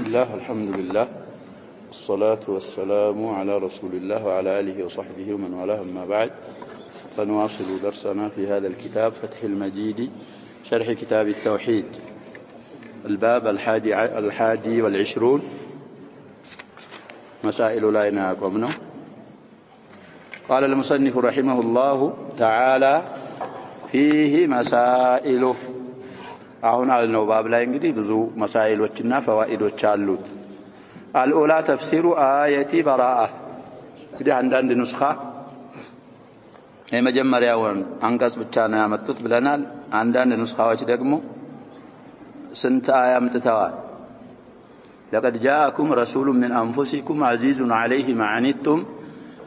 الله الحمد لله الصلاة والسلام على رسول الله وعلى آله وصحبه ومن والاه أما بعد فنواصل درسنا في هذا الكتاب فتح المجيد شرح كتاب التوحيد الباب الحادي والعشرون مسائل لا يناقضنا. قال المصنف رحمه الله تعالى فيه مسائل አሁን አልነው ባብ ላይ እንግዲህ ብዙ መሳኢሎችና ፈዋኢዶች አሉት። አልኡላ ተፍሲሩ አየቲ በራአ እንግዲህ አንዳንድ ኑስኻ የመጀመሪያውን አንቀጽ ብቻ ነው ያመጡት ብለናል። አንዳንድ ኑስኻዎች ደግሞ ስንት አያ አምጥተዋል። لقد جاءكم رسول من أنفسكم عزيز عليه ما عنتم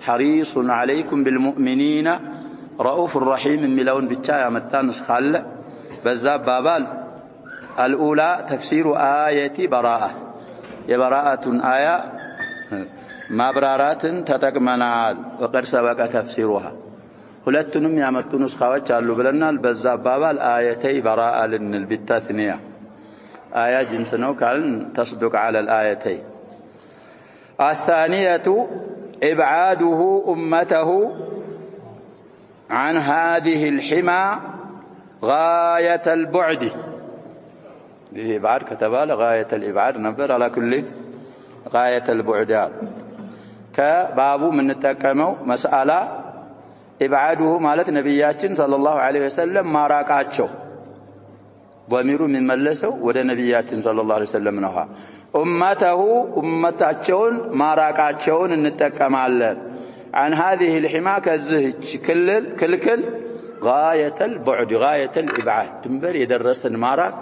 حريص عليكم بالمؤمنين رؤوف رحيم የሚለውን ብቻ ያመጣ ኑስኻ አለ። በዛ ባባል الأولى تفسير آية براءة براءة آية مبرارات تتكمنال وقد سبق تفسيرها ሁለቱንም ያመጡ ኑስኻዎች አሉ ብለናል። በዛ ባባል آيتي براءة لنل بالتثنية آية جنس ነው ካልን تصدق على الآيتين. الثانية إبعاده أمته عن هذه الحمى غاية البعد. دي بعد كتبال غاية الإبعاد نبر على كل غاية البعد كبابو من التكمو مسألة إبعاده مالت نبياتين صلى الله عليه وسلم ما راقاتشو ضمير من ملسو ودى نبياتين صلى الله عليه وسلم نوها أمته أمتاتشون ما راقاتشون نتكمال عن هذه الحما كالزهج كل غاية البعد غاية الإبعاد تنبر يدرس الماراك.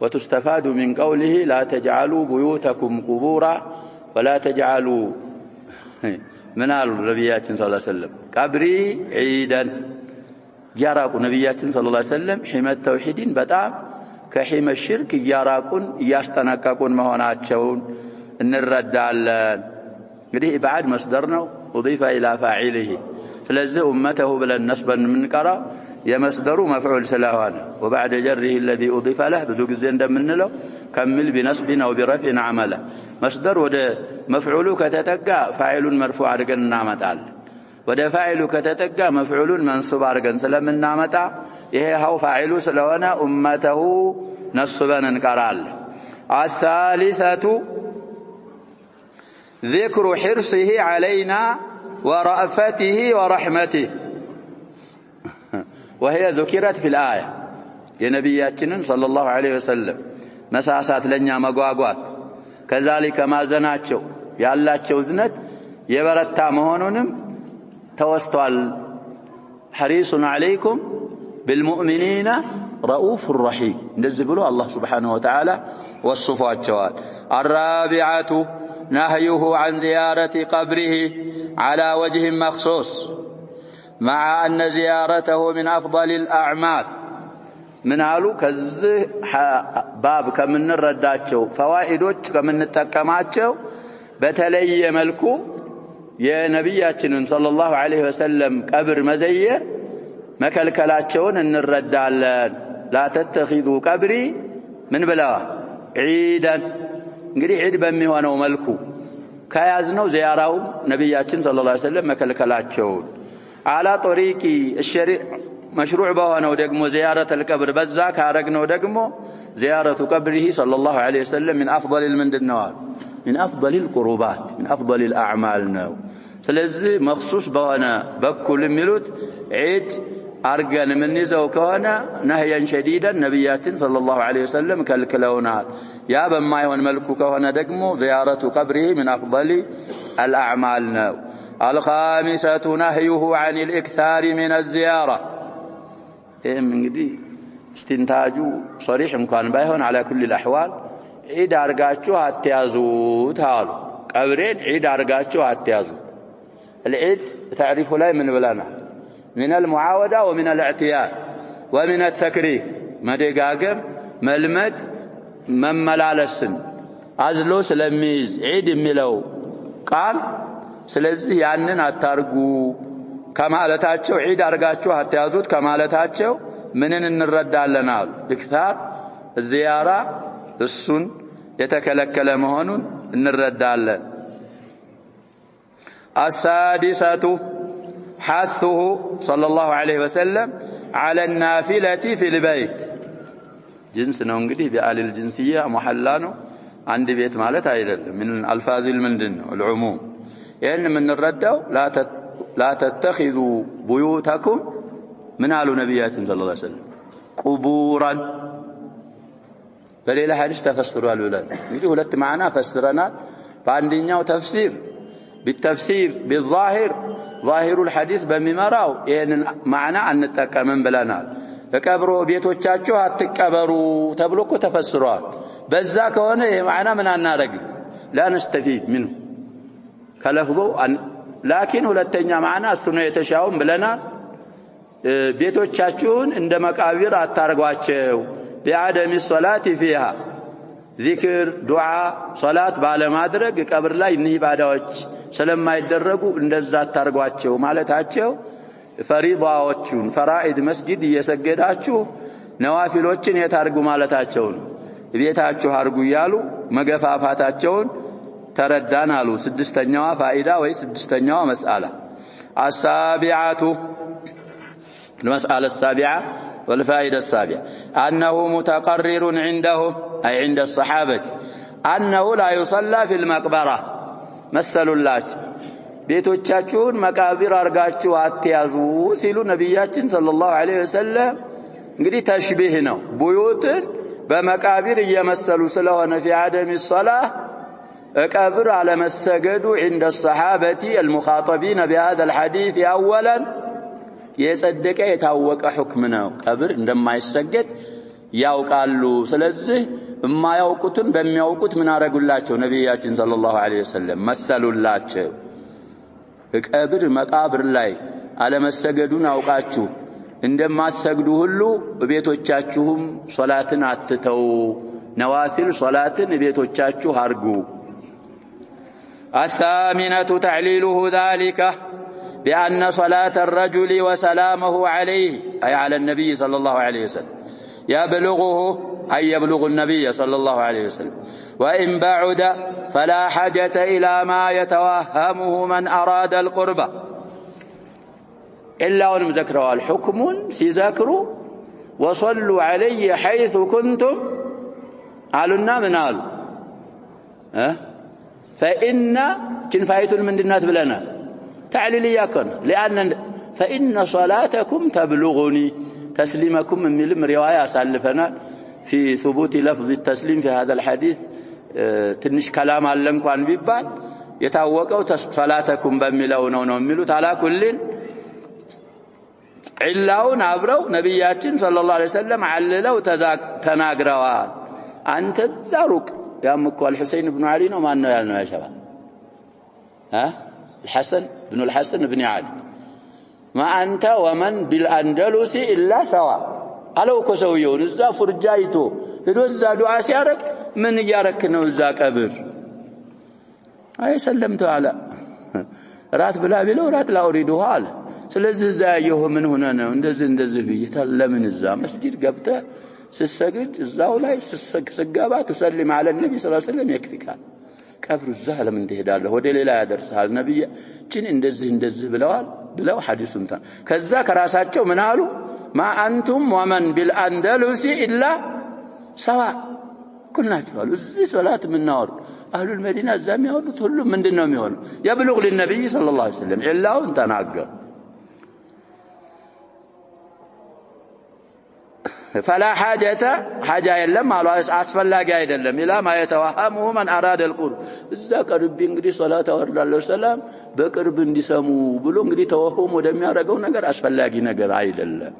وتستفاد من قوله لا تجعلوا بيوتكم قبورا ولا تجعلوا من النبيات صلى الله عليه وسلم قبري عيدا يراقوا نبيات صلى الله عليه وسلم حمى التوحيدين بتاع كحمى الشرك يراقون يستنققون مهوناتشون نرد على እንግዲህ إبعاد مصدرنا أضيف إلى فاعله ስለዚህ أمته بلا نسبا من قرأ يمصدر مفعول سلاهانه وبعد جره الذي أضيف له ብዙ ጊዜ እንደምንለው كمل بنصب أو برفع عمله مصدر ወደ مفعول ከተጠጋ فاعل مرفوع አድርገን እናመጣለን። ወደ فاعل ከተጠጋ مفعول منصوب አድርገን ስለምናመጣ ይሄ ሀው فاعل ስለሆነ أمته ነስበን እንቀራለን። الثالثة ذكر حرصه علينا ورأفته ورحمته وهي ذكرت في الآية የነብያችን صلى الله عليه وسلم መሳሳት ለኛ መጓጓት كذلك ማዘናቸው ያላቸው ዝነት የበረታ መሆኑንም ተወስቷል። حريص عليكم بالمؤمنين رؤوف رحيم እንደዚህ ብሎ አላህ Subhanahu Wa Ta'ala ወصفዋቸዋል። الرابعة نهيه عن زيارة قبره على وجه مخصوص مع أن زيارته من أفضل الأعمال. من قالوا كذا باب كمن الرداتشو فوائدوش كمن التكماتشو بتلي ملكو يا نبياتنا صلى الله عليه وسلم قبر مزير مكلكلاتشون ان الردال لا تتخذوا قبري من بلا عيدا እንግዲህ ዒድ በሚሆነው መልኩ ከያዝነው ዚያራው ነብያችን ሰለላሁ ዐለይሂ ወሰለም መከልከላቸው على طريق الشريع مشروع بهونو ደግሞ زيارة القبر በዛ ካረግነው ደግሞ زيارة قبره صلى الله عليه وسلم من أفضل المندنوال من أفضل القربات من أفضل الأعمال ነው። ስለዚህ مخصوص በሆነ በኩል የሚሉት ዒድ አርገን ምንይዘው ከሆነ ነህየን ሸዲደን ነብያችን صلى الله عليه وسلم ከልክለውናል። ያ በማይሆን መልኩ ከሆነ ደግሞ زيارة قبره من أفضل الأعمال ነው። الخامسة نهيه عن الإكثار من الزيارة. እንግዲህ استنتاج صريح እንኳን ባይሆን على كل الأحوال ዒድ አርጋችሁ አትያዙት አሉ። ቀብሬን ዒድ አርጋችሁ አትያዙት። العيد تعريف ላይ ምን ብለናል? من المعاودة ومن الاعتياد ومن التكرير መደጋገም መልመድ መመላለስን አዝሎ ስለሚይዝ ዒድ የሚለው ቃል ስለዚህ ያንን አታርጉ ከማለታቸው ዒድ አርጋችሁ አትያዙት ከማለታቸው ምንን እንረዳለን አሉ። ኢክታር الزيارة السن የተከለከለ መሆኑን እንረዳለን። السادسة حثه صلى الله عليه وسلم على النافلة في البيت جنس ነው እንግዲህ بآل الجنسية محلى ነው አንድ ቤት ማለት አይደለም من الفاظ المندن العموم يعني من الردው لا تتخذوا بيوتكم من قالوا نبياتنا صلى الله عليه وسلم قبورا በሌላ ሐዲስ ተፈስሯል ብለን እንግዲህ ሁለት ማዕና ፈስረናል በአንደኛው ተፍሲር بالتفسير بالظاهر ظاهر الحديث በሚመራው ይሄንን ማዕና አንጠቀምም ብለናል በቀብሮ ቤቶቻችሁ አትቀበሩ ተብሎ እኮ ተፈስሯል በዛ ከሆነ ይሄ ማዕና ምን አናረግ لا نستفيد منه ከለፍዞ لكن ሁለተኛ ማዕና እሱ ነው የተሻውም ብለናል ቤቶቻችሁን እንደ መቃብር አታርጓቸው بعدم الصلاة فيها ذكر دعاء صلاة ባለማድረግ ቀብር ላይ እነዚህ ባዳዎች ስለማይደረጉ እንደዛ አታርጓቸው ማለታቸው ፈሪዳዎችን ፈራኢድ መስጊድ እየሰገዳችሁ ነዋፊሎችን የታርጉ ማለታቸው ነው ቤታችሁ አርጉ ይያሉ መገፋፋታቸውን ተረዳን አሉ ስድስተኛዋ ፋኢዳ ወይ ስድስተኛዋ መስአላ السابعة المسألة السابعة والفائدة السابعة أنه متقرر عندهم أي عند الصحابة أنه لا يصلى في المقبرة مثلوا الله ቤቶቻችሁን መቃብር አርጋችሁ አትያዙ ሲሉ ነብያችን ሰለላሁ ዐለይሂ ወሰለም እንግዲህ ተሽቢህ ነው ቡዩትን በመቃብር እየመሰሉ ስለሆነ في عدم الصلاة ቀብር على مسجد عند الصحابة المخاطبين بهذا الحديث أولا የጸደቀ የታወቀ ሁክም ነው ቀብር እንደማይሰገድ ያውቃሉ ስለዚህ የማያውቁትን በሚያውቁት ምን አረጉላቸው ነብያችን ሰለላሁ ዐለይሂ ወሰለም መሰሉላቸው ቀብር መቃብር ላይ አለመሰገዱን አውቃችሁ እንደማትሰግዱ ሁሉ ቤቶቻችሁም ሶላትን አትተው ነዋፊል ሶላትን ቤቶቻችሁ አርጉ الثامنة تعليله ذلك بأن صلاة الرجل وسلامه عليه أي على النبي صلى الله عليه وسلم يبلغه أي يبلغ النبي صلى الله عليه وسلم وإن بعد فلا حاجة إلى ما يتوهمه من أراد القربة إلا ونمذكروا الحكم سيذكروا وصلوا علي حيث كنتم قالوا من قالوا فإن كنفاية من دنات بلنا تعليلية كنا لأن فإن صلاتكم تبلغني تسليمكم من رواية سالفنا في ثبوت لفظ التسليم في هذا الحديث تنش كلام علمكم عن بيبال يتوقعوا صلاتكم بملون ونملوا على كل علاون عبروا نبياتين صلى الله عليه وسلم عللوا تناقروا أنت الزاروك يا أمك والحسين بن علي وما أنه يالنا يا شباب الحسن بن الحسن بن علي ما أنت ومن بالأندلس إلا سواء ألو كسويون إذا فرجايتو إذا إذا دعاء سيارك من يارك نوزا كبير أي سلمت على رات بلا بلو رات لا أريدها على سلز زايه من هنا اندز بيه تلا من الزا مسجد قبته سسجد الزاو لا سجابات تسلم على النبي صلى الله عليه وسلم يكفيك كبر الزهل من تهداله ودي لا يدرس على النبي جن اندز بلو حديث انتان كذا كراساتቸው ምን አሉ ما انتم ومن بالاندلس الا سواء كلناችሁ አሉ እዚህ ሶላት ምናወር اهل المدينه እዛም ያወሩት ሁሉ ምንድነው የሚሆነው يبلغ للنبي صلى الله عليه وسلم الا ተናገር فلا حاجة يلم على أسفل አይደለም إلى ما يتوهمه من أراد القرب እዛ ቀርብ እንግዲህ ሶላት አወርዳለሁ ሰላም በቅርብ እንዲሰሙ ብሎ እንግዲህ ተወህም ወደሚያረጋው ነገር አስፈላጊ ነገር አይደለም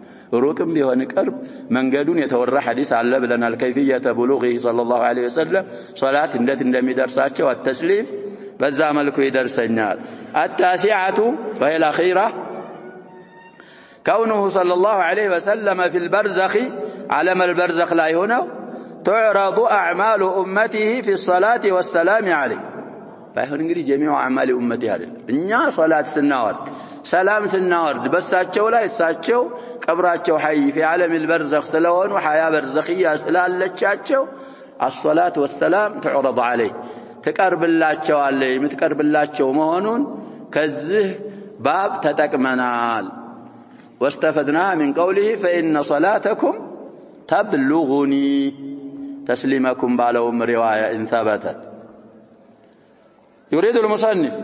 ሩቅም ቢሆን ቅርብ መንገዱን የተወራ ሐዲስ አለ ብለናል كيفية بلوغه صلى الله عليه وسلم ሶላት እንዴት እንደሚደርሳቸው التسليم በዛ መልኩ ይደርሰኛል التاسعة وهي الأخيرة كونه صلى الله عليه وسلم في البرزخ علم البرزخ لا هنا تعرض أعمال أمته في الصلاة والسلام عليه فهنا نقول جميع أعمال أمته هذا إنها صلاة سنوار سلام سنوار بس أتشو لا يساتشو كبراتشو حي في عالم البرزخ سلون وحياة برزخية سلال لتشاتشو الصلاة والسلام تعرض عليه تقرب الله عليه متقرب الله مهونون كزه باب تتكمنال واستفدنا من قوله فإن صلاتكم تبلغني تسليمكم بالهم رواية إن ثبتت. يريد المصنف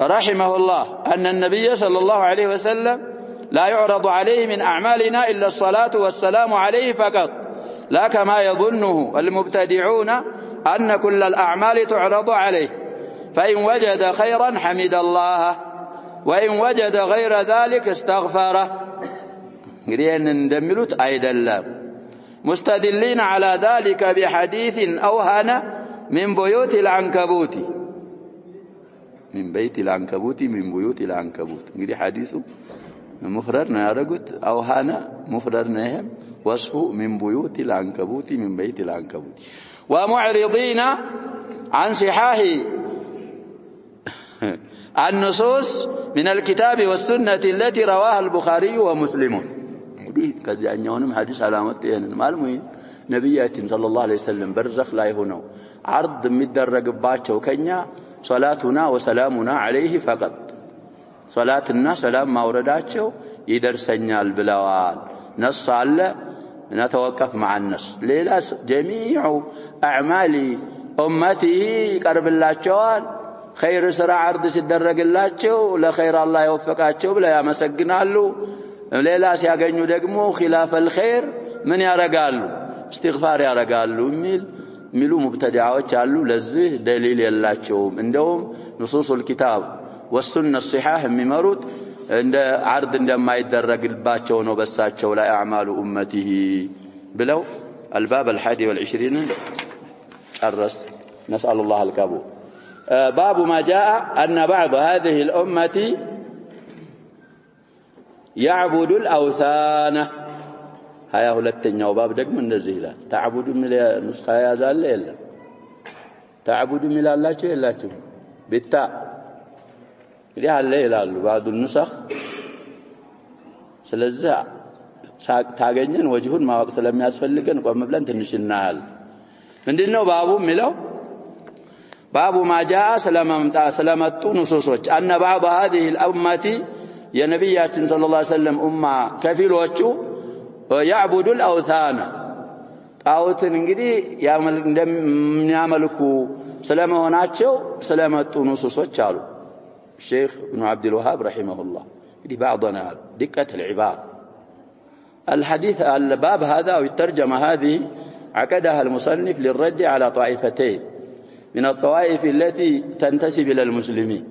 رحمه الله أن النبي صلى الله عليه وسلم لا يعرض عليه من أعمالنا إلا الصلاة والسلام عليه فقط، لا كما يظنه المبتدعون أن كل الأعمال تعرض عليه، فإن وجد خيرا حمد الله وإن وجد غير ذلك استغفره. قرينا ندملت أيضا لا مستدلين على ذلك بحديث أوهن من بيوت العنكبوت من بيت العنكبوت من بيوت العنكبوت. قري حديثه مفردنا يا رجل أوهن مفردنا وصفه من بيوت العنكبوت من بيت العنكبوت. ومعرضين عن صحاح النصوص من الكتاب والسنة التي رواها البخاري ومسلم. كذا أنهم حديث علامات المعلومين نبياتنا صلى الله عليه وسلم برزخ لا يهونه عرض مدرج باتشو كنيا صلاتنا وسلامنا عليه فقط. صلاتنا سلام ما ورداتشو يدرسنا البلوال نص على نتوقف مع النص. ليلا جميع أعمال أمته قرب الله جوال خير سرع عرض سدرج الله جو لخير الله يوفقاتشو بلا يمسجنالو. ليلا سياغنيو دغمو خلاف الخير من يرغالو استغفار يرغالو ميلو مبتدعዎች አሉ። ለዚህ دليل የላቸውም። እንደውም نصوص الكتاب والسنة الصحاح የሚመሩት እንደ عرض እንደማይደረግባቸው ነው በሳቸው ላይ اعمال امته ብለው الباب 21 ጨረስ نسأل الله القبول. باب ما جاء أن بعض هذه الأمة يعبد الأوثان. هيا ሁለተኛው ባብ ደግሞ እንደዚህ ይላል። تعبد من نسخه ያዛለ የለም تعبد ሚላላችሁ የላችሁ ቢታ እንግዲህ አለ ይላሉ بعض النسخ። ስለዚህ ታገኘን ወጅሁን ማወቅ ስለሚያስፈልገን ቆም ብለን ትንሽ እናል። ምንድነው ባቡ የሚለው? باب ما جاء سلامت نصوص أن بعض هذه الأمة يا نبياتنا صلى الله عليه وسلم أمة كفيلوچو يعبد الأوثان طاوتن እንግዲህ እንደሚያመልኩ ስለመሆናቸው ስለመጡ ንሱሶች አሉ። الشيخ ابن عبد الوهاب رحمه الله እንግዲህ بعضنا دقة العبارة الحديث الباب هذا والترجمة هذه عقدها المصنف للرد على طائفتين من الطوائف التي تنتسب إلى المسلمين.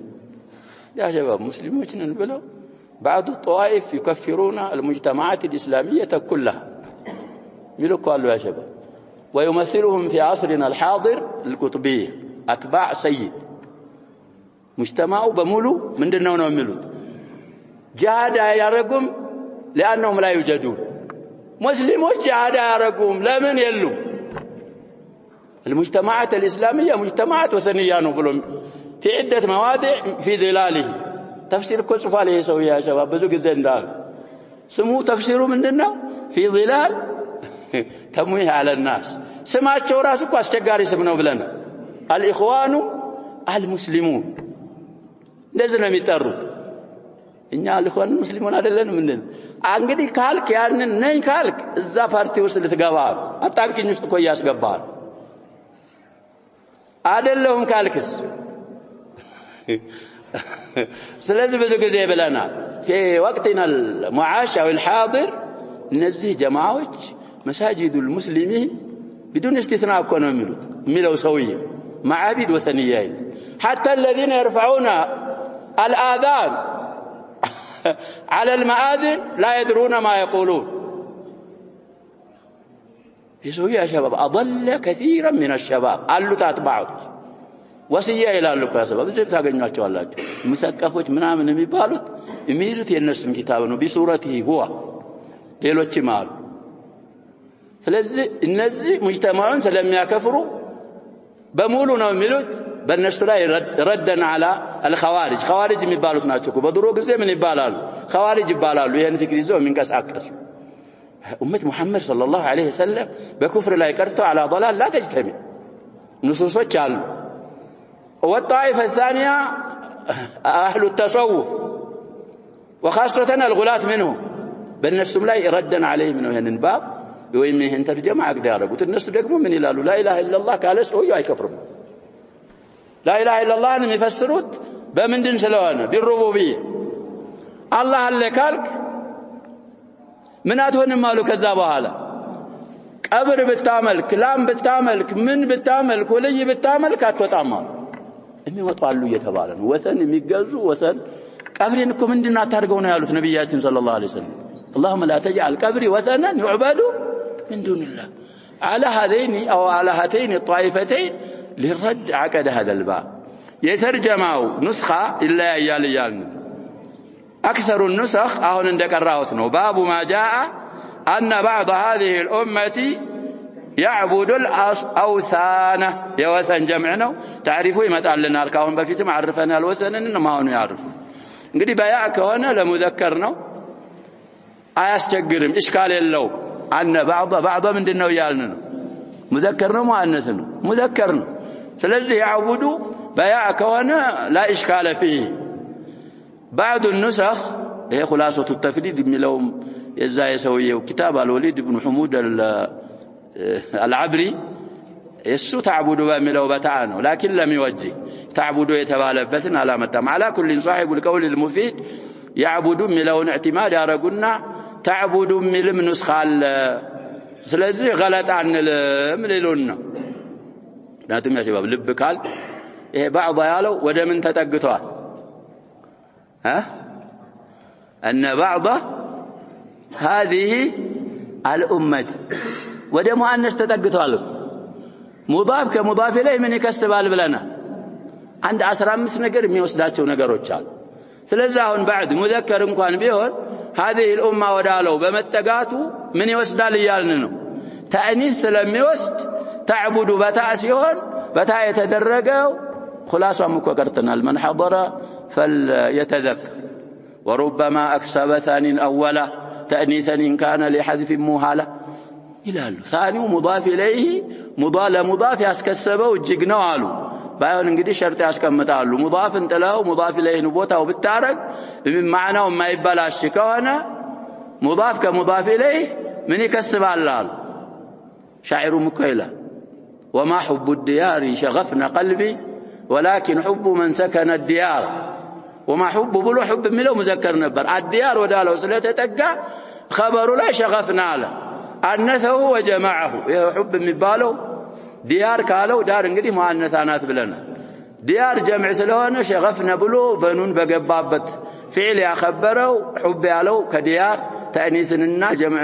يا شباب مسلمون نقولوا بعض الطوائف يكفرون المجتمعات الإسلامية كلها يقولوا قالوا يا شباب ويمثلهم في عصرنا الحاضر القطبية أتباع سيد مجتمعوا بمولوا من دنون وملود جهاد يرقم لأنهم لا يوجدون. مسلمون جهاد يرقم لا من يلو المجتمعات الإسلامية مجتمعات وثنية نقولون في عدة مواضع في ظلاله. تفسير كوسف عليه سوي يا شباب بزوج الزندان سمو تفسيره مننا في ظلال تمويه على الناس. سمعت راسك واستجاري سمنوا بلنا الإخوان المسلمون نزلنا ميترد إن الإخوان المسلمون هذا مننا انغدي كالك يعني نين كالك اذا بارتي وصل تغبار اطابكኝ ውስጥ እኮ ያስገባል አይደለም ካልክስ ስለዚህ ብዙ ጊዜ ብለናል في وقتنا المعاش او الحاضر እነዚህ ጀማዓዎች مساجد المسلمين بدون استثناء እኮ ነው የሚለው ሰውዬ معابد وثنيين حتى الذين يرفعون الآذان على المآذن لا يدرون ما يقولون. يسوي يا شباب أضل كثيرا من الشباب قالوا تتبعوا وصية إلى لك يا شباب زي تاغنياچو አላችሁ مسقفوች ምናምን የሚባሉት የሚይዙት የነሱን ኪታብ ነው بصورته هو ሌሎችም አሉ። ስለዚህ እነዚህ ሙጅተማዑን ስለሚያከፍሩ በሙሉ ነው የሚሉት በእነሱ ላይ ረደን على الخوارج خوارج የሚባሉት ናቸው። በድሮ ጊዜ ምን ይባላሉ? خوارج ይባላሉ። ይሄን ፍቅር ይዘው የሚንቀሳቀሱ أمة محمد صلى الله عليه وسلم بكفر لا يكرتوا على ضلال لا تجتمع نصوص جال. والطائفة الثانية أهل التصوف وخاصة الغلاة منهم بالنسم لا يردن عليه منه الباب ويمنهن ترجمة أقداره وتنسوا دقموا من إلالو لا إله إلا الله قال اسعوا يكفرون. لا إله إلا الله أن يفسروت بمن دين سلوانا بالربوبية الله اللي قالك من أتون مالو كذابوا هذا قبر بالتعمل كلام بالتعمل من بالتعمل ولي بالتعمل كاتوتعمل إني وطالو يتبالن وثن يميقزوا وثن قبرينكم من دين أتارقون يا نبيات صلى الله عليه وسلم اللهم لا تجعل قبري وثنا يعبد من دون الله. على هذين أو على هاتين الطائفتين للرد عقد هذا الباب يترجموا نسخة إلا ياليان أكثر النسخ أهون عندك الراوتنو باب ما جاء أن بعض هذه الأمة يعبد الأوثان يوثن جمعنا تعرفوا ما تعلنا الكون بفيت معرفنا الوثن إنما ما هو يعرف نقدي بياك هنا لمذكرنا أيستجرم إشكال اللو أن بعض من دينه يالنا مذكرنا مؤنثنا مذكرنا سلذي يعبدوا بياك هنا لا إشكال فيه. بعض النسخ هي خلاصة التفريد من لهم يزاي سويه كتاب الوليد بن حمود العبري يسو تعبدوا بملو بتاعنه لكن لم يوجه تعبدوا يتبالبتن على متام. على كل صاحب القول المفيد يعبدوا ملون اعتماد يرقنا تعبدوا ملم نسخة سلذي غلط عن المللون لا تم يا شباب لب قال إيه بعض يالو وده من تتقطوال أن بعض هذه الأمة وده مؤنث تتقطوال مضاف كمضاف إليه من يكسبال بلنا عند 15 ነገር የሚወስዳቸው ነገሮች አሉ። ስለዚህ አሁን بعد مذكر እንኳን ቢሆን هذه الأمة ወዳለው በመጠጋቱ ምን ይወስዳል ይያልን ነው ተአኒስ ስለሚወስድ تعبد بتاء ሲሆን بتاء የተደረገው خلاصም እኮ ቀርተናል من حضر فليتذكر وربما أكسب ثانٍ أولا تأنيثا إن كان لحذف مهالة إلى ثاني مضاف إليه مضاف يسكسبه وجقناه علو بايون انقدي شرط يسكمتالو مضاف انت له مضاف إليه نبوته وبالتارك من معنى وما يبلاش كونه مضاف كمضاف إليه من يكسب الله شاعر مكيلة وما حب الديار شغفنا قلبي ولكن حب من سكن الديار وما حب بلو حب ملو مذكر نبر الديار ودالو سلتتقى خبر لا شغفنا له أنثه وجمعه حب مبالو ديار قالوا دار انقدي مؤنثانات بلنا ديار جمع سلونه شغفنا بلو بنون بقبابت فعل يخبروا حب يالو كديار تأنيثنا جمع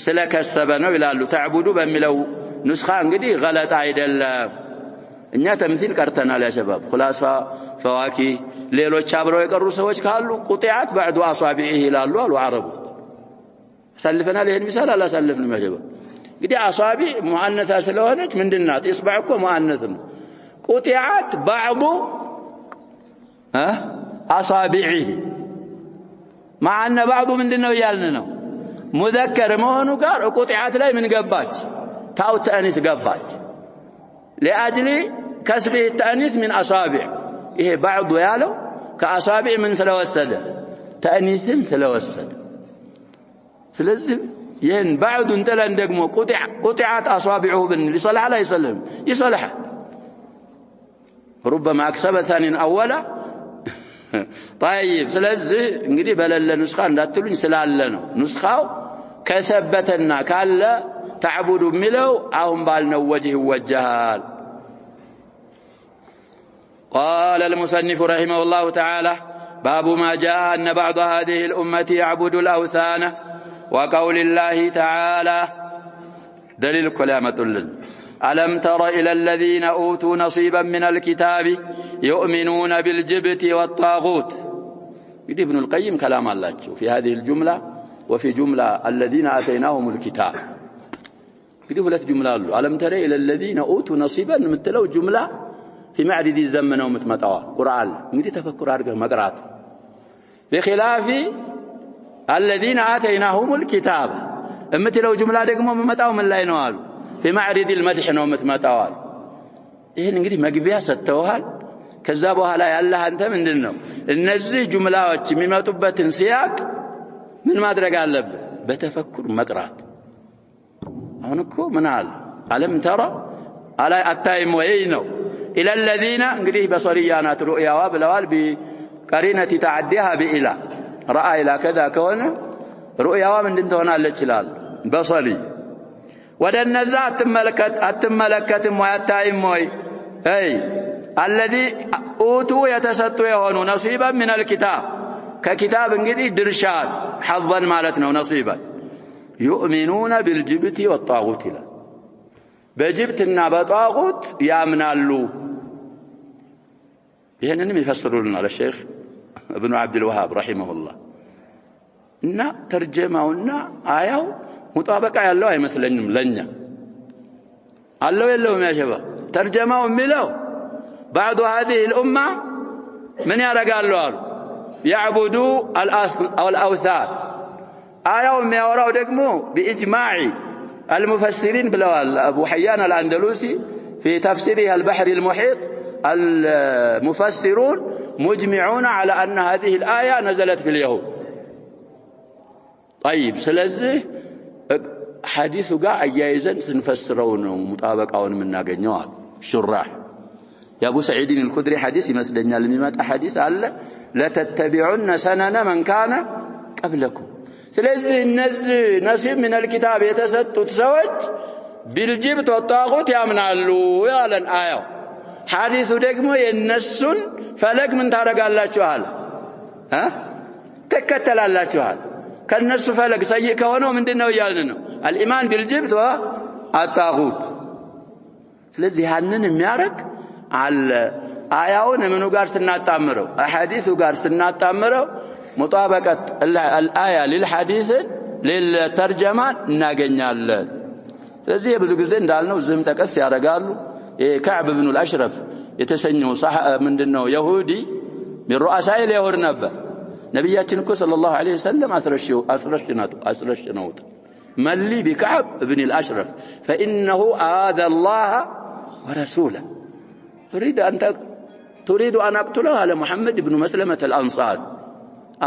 سلك السبنو يلالو تعبدوا بملو نسخة انقدي غلط عيدل إنها تمثيل كرتنا يا شباب خلاصة فواكه ሌሎች አብረው የቀሩ ሰዎች ካሉ ቁጢዓት بعد اصابعه ይላሉ አሉ አረቦች ሰልፈናል ይሄን ሚሳል አላሰልፍንም ማጀባ እንግዲህ አሳቢ ሙአነሳ ስለሆነች ምንድናት ኢስባዕ እኮ ሙአነስ ነው ቁጢዓት بعض اصابعه مع ان بعض ምንድነው ያልን ነው ሙዘከር መሆኑ ጋር ቁጢዓት ላይ ምን ገባች ታው ተአኒስ ገባች لاجل كسب التانيث من اصابع ይሄ بعض ያለው ከአሳቢዕ ምን ስለወሰደ ተአኒስም ስለወሰደ ስለዚህ ይሄን بعض እንተለን ደግሞ ቁጢዓት አሳቢዑ ብን ሊصلح لا يسلم يصلح ربما اكسب ثاني اولا طيب ስለዚህ እንግዲህ በለለ ንስኻ እንዳትሉኝ ስላለ ነው ንስኻው ከሰበተና ካለ تعبد ሚለው አሁን ባልነው ወጅህ ይወጀሃል قال المصنف رحمه الله تعالى باب ما جاء أن بعض هذه الأمة يعبد الأوثان وقول الله تعالى دليل كلامة لل ألم تر إلى الذين أوتوا نصيبا من الكتاب يؤمنون بالجبت والطاغوت يدي ابن القيم كلام الله في هذه الجملة وفي جملة الذين آتيناهم الكتاب يدي ثلاث جملة ألم تر إلى الذين أوتوا نصيبا مثلوا جملة في معرض الذم ومتمتوا قرآن እንግዲህ ተፈክር አድርገህ መቅራት بخلاف الذين آتيناهم الكتاب እምትለው ጅምላ ደግሞ መመጣው ምን ላይ ነው አሉ في معرض المدح ነው የምትመጣው አሉ ይሄን እንግዲህ መግቢያ ሰጥተዋል ከዛ በኋላ ያለ አንተ ምንድነው እነዚህ ጅምላዎች የሚመጡበትን ሲያቅ ምን ማድረግ አለበት በተፈኩር መቅራት አሁን እኮ ምን አለ አለም ተራ አላ አታይም ወይ ነው الى الذين እንግዲህ በሶሪያናት ሩእያዋ ብለዋል بقرينه تعديها بإلى راى الى كذا ከሆነ ሩእያዋ ምንድን ትሆናለች ይላል በሶሪ ወደነዛ አትመለከትም ወይ አታይም ወይ አይ الذي اوتوا يتسطوا የሆኑ نصيبا من الكتاب ከኪታብ እንግዲህ ድርሻን حظا ማለት ነው نصيبا يؤمنون بالجبت والطاغوت ይላል በጅብትና በጣጉት ያምናሉ ይሄንንም ይፈስሩልናል الشيخ ابن عبد الوهاب رحمه الله እና ተርጀማውና አያው ሙጣበቃ ያለው አይመስለኝም ለኛ አለው የለውም ያሸባ ተርጀማው የሚለው بعض هذه الامه من ያረጋሉ አሉ يعبدوا الاوثان አያው የሚያወራው ደግሞ باجماع المفسرين بلوال ابو حيان الاندلسي في تفسيره البحر المحيط المفسرون مجمعون على ان هذه الايه نزلت في اليهود طيب ስለዚህ ሐዲሱ ጋር አያይዘን ስንፈስረው ነው ሙጣበቃውን የምናገኘው አሉ ሹራህ የአቡ ሰዒድ الخدري ሐዲስ ይመስለኛል የሚመጣ ሐዲስ አለ ለተተቢዑን ሰነነ من كان قبلكم ስለዚህ እነዚህ ነሲብ من الكتاب የተሰጡት ሰዎች بالجبت والطاغوت ያምናሉ ያለን አያው ሐዲሱ ደግሞ የነሱን ፈለግ ምን ታረጋላችሁ አለ ተከተላላችሁ አለ ከነሱ ፈለግ ሰይእ ከሆነው ምንድነው ያልን ነው الإيمان بالجبت والطاغوت ስለዚህ ያንን የሚያረግ አለ አያውን ምኑ ጋር ስናጣምረው አሐዲሱ ጋር ስናጣምረው مطابقه الايه للحديث للترجمه እናገኛለን ስለዚህ ብዙ ጊዜ እንዳልነው ዝም ተቀስ ያረጋሉ كعب بن الاشرف የተሰኘው ምንድነው ይሁዲ من رؤساء اليهود ነበር ነብያችን እኮ ሰለላሁ ዐለይሂ ወሰለም አስረሽነው ملي بكعب بن الاشرف فانه آذى الله ورسوله تريد ان اقتله على محمد بن مسلمة الانصار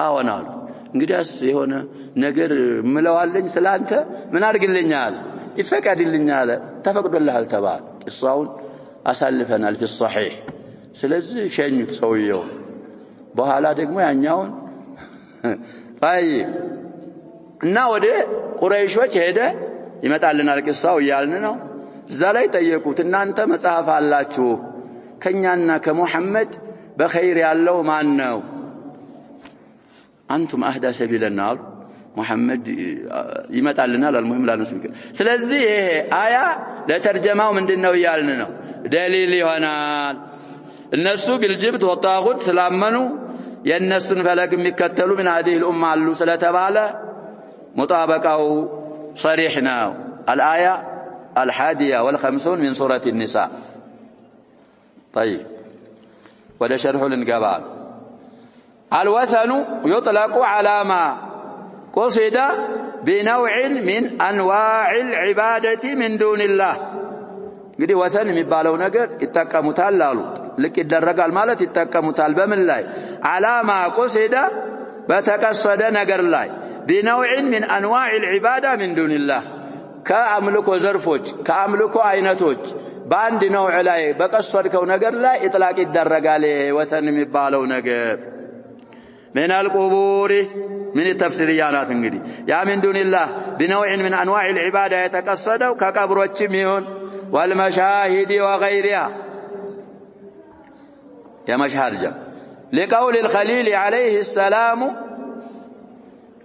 አወናል እንግዲያስ የሆነ ነገር ምለዋለኝ ስላንተ ምን አድርግልኛል ይፈቀድልኛል ተፈቅዶልሃል ተባለ ቂሳውን አሳልፈናል في الصحيح ስለዚህ ሸኙት ሰውየው በኋላ ደግሞ ያኛውን طيب እና ወደ ቁረይሾች ሄደ ይመጣልናል ቂሳው ያልን ነው እዛ ላይ ጠየቁት እናንተ መጽሐፍ አላችሁ ከኛና ከሙሐመድ በخير ያለው ማን ነው አንቱም አህዳ ሰቢለና محمد ይመጣልና ለልሙሂም ላነስብከ ስለዚህ ይሄ አያ ለተርጀማው ምንድነው ያልን ነው ደሊል ይሆናል እነሱ بالجبت والطاغوت ስላመኑ የነሱን ፈለግ የሚከተሉ من هذه الامه አሉ ስለተባለ مطابقه صريح ነው الايه 51 من سوره النساء طيب وده شرح لنقبال الوثن يطلق على ما قصد بنوع من انواع العباده من دون الله እንግዲህ ወሰን የሚባለው ነገር ይተቀሙታል አሉ ልክ ይደረጋል ማለት ይተቀሙታል በምን ላይ አላማ قصد በተቀሰደ ነገር ላይ بنوع من انواع العباده من دون الله ከአምልኮ ዘርፎች ከአምልኮ አይነቶች በአንድ ነው ላይ በቀሰድከው ነገር ላይ ኢጥላቅ ይደረጋል ወሰን የሚባለው ነገር من القبور من التفسيريات እንግዲህ ያ من دون الله بنوع من انواع العباده يتقصدوا كقبሮችም ይሁን والمشاهد وغيرها يا مشهد لقول الخليل عليه السلام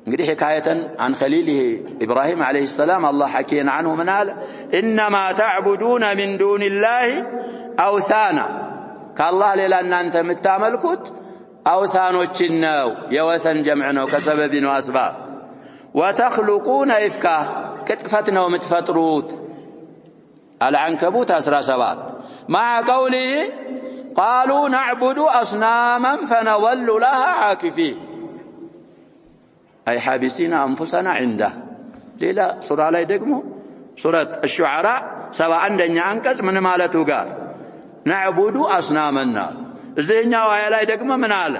እንግዲህ حكايه عن خليله ابراهيم عليه السلام الله حكينا عنه من قال انما تعبدون من دون الله اوثانا كالله ሌላ እናንተ የምታመልኩት አውሳኖችን ነው የወሰን ጀምዕ ነው ከሰበብ ነው አስባብ وتخلقون افكا ቅጥፈት ነው የምትፈጥሩት العنكبوت 17 مع قوله قالوا نعبد اصناما فنظل لها عاكفين اي حابسين انفسنا عنده ሌላ ሱራ ላይ ደግሞ ሱረት الشعراء 71ኛ አንቀጽ ምን ማለቱ ጋር نعبد أصنامنا እዚህኛው አያ ላይ ደግሞ ምን አለ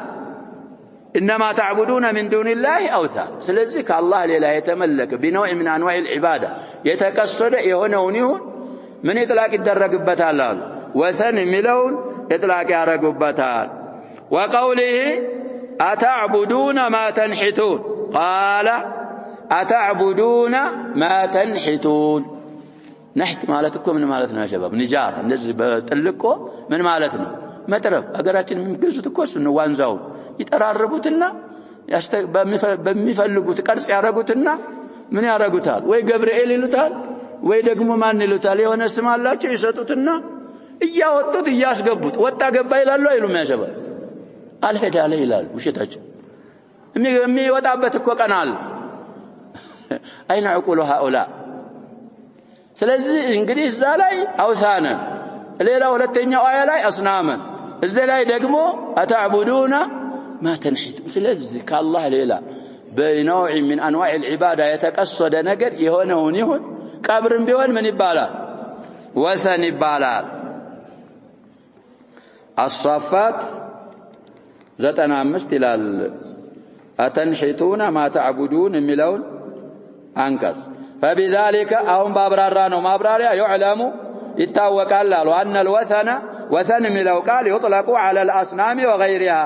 إنما تعبدون من دون الله أوثان ስለዚህ ከአላህ ሌላ የተመለከ بنوع من أنواع العبادة የተቀሰደ የሆነውን ይሁን ምን ይጥላቅ ይደረግበታል አሉ ወሰን የሚለውን ይጥላቅ ያረጉበታል وقوله أتعبدون ما تنحتون قال أتعبدون ما تنحتون نحت مالتكم من مالتنا يا شباب نجار እንደዚህ በጥልቆ ምን ማለት ነው መጥረፍ አገራችን የሚገዙት እኮ ነው ዋንዛው ይጠራርቡትና በሚፈልጉት ቅርጽ ያረጉትና ምን ያረጉታል ወይ ገብርኤል ይሉታል ወይ ደግሞ ማን ይሉታል የሆነ ስም አላቸው ይሰጡትና እያወጡት እያስገቡት ወጣ ገባ ይላሉ አይሉም ያ شباب አልሄዳ ላይ ይላል ውሸታቸው የሚወጣበት እኮ ቀናል አይና عقول هؤلاء ስለዚህ እንግዲህ እዛ ላይ አውሳነ ሌላ ሁለተኛው አያ ላይ አስናመን እዚህ ላይ ደግሞ አታዕቡዱና ما تنحتون ስለዚህ ከአላህ ሌላ በነوع من انواع العباده የተቀሰደ ነገር የሆነውን ይሁን ቀብርም ቢሆን ምን ይባላል ወሰን ይባላል الصفات 95 ይላል أتنحتون ما تعبدون የሚለውን አንቀጽ فبذلك أهم بابرارانو مابراريا يعلم يتوكل أن الوثن وثن ملو قال يطلق على الأصنام وغيرها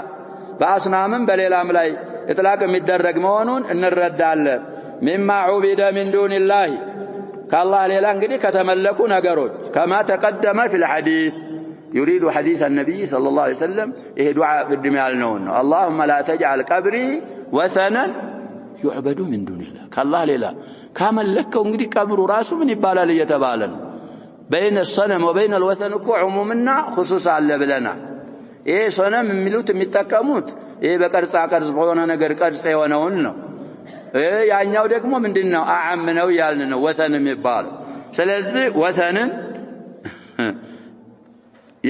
فأصنام بليلام لاي إطلاق مدرج مونون إن الردال مما عبد من دون الله كالله ليلان قدي كتملكوا نقروج كما تقدم في الحديث يريد حديث النبي صلى الله عليه وسلم إيه دعاء بالدماء النون اللهم لا تجعل قبري وثنا يعبد من دون الله كالله ليلا كاملكوا እንግዲህ ቀብሩ ራሱ ምን ይባላል እየተባለ ነው بين الصنم وبين الوثن እኮ عمومنا خصوص አለ ብለና ይሄ ሶነም የሚሉት የሚጠቀሙት ይሄ በቅርጻ ቅርጽ በሆነ ነገር ቅርጽ የሆነውን ነው ያኛው ደግሞ ምንድነው አዓም ነው ያልን ነው ወሰን የሚባለው ስለዚህ ወሰንን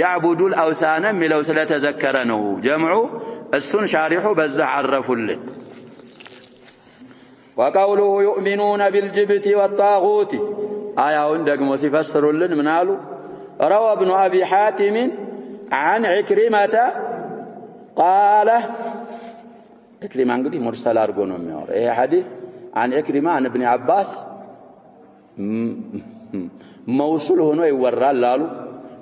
يعبد الاوثان ሚለው ስለተዘከረ ነው ጀምዑ እሱን ሻሪሑ በዛ عرفልን وقوله يؤمنون بالجبت والطاغوت آيون دقمو سيفسروا لن منالو روى ابن أبي حاتم عن عكرمة قال عكرمة انقدي مرسل أرقونه ميور ايه حديث عن عكرمة عن ابن عباس موصول هنا يورال لالو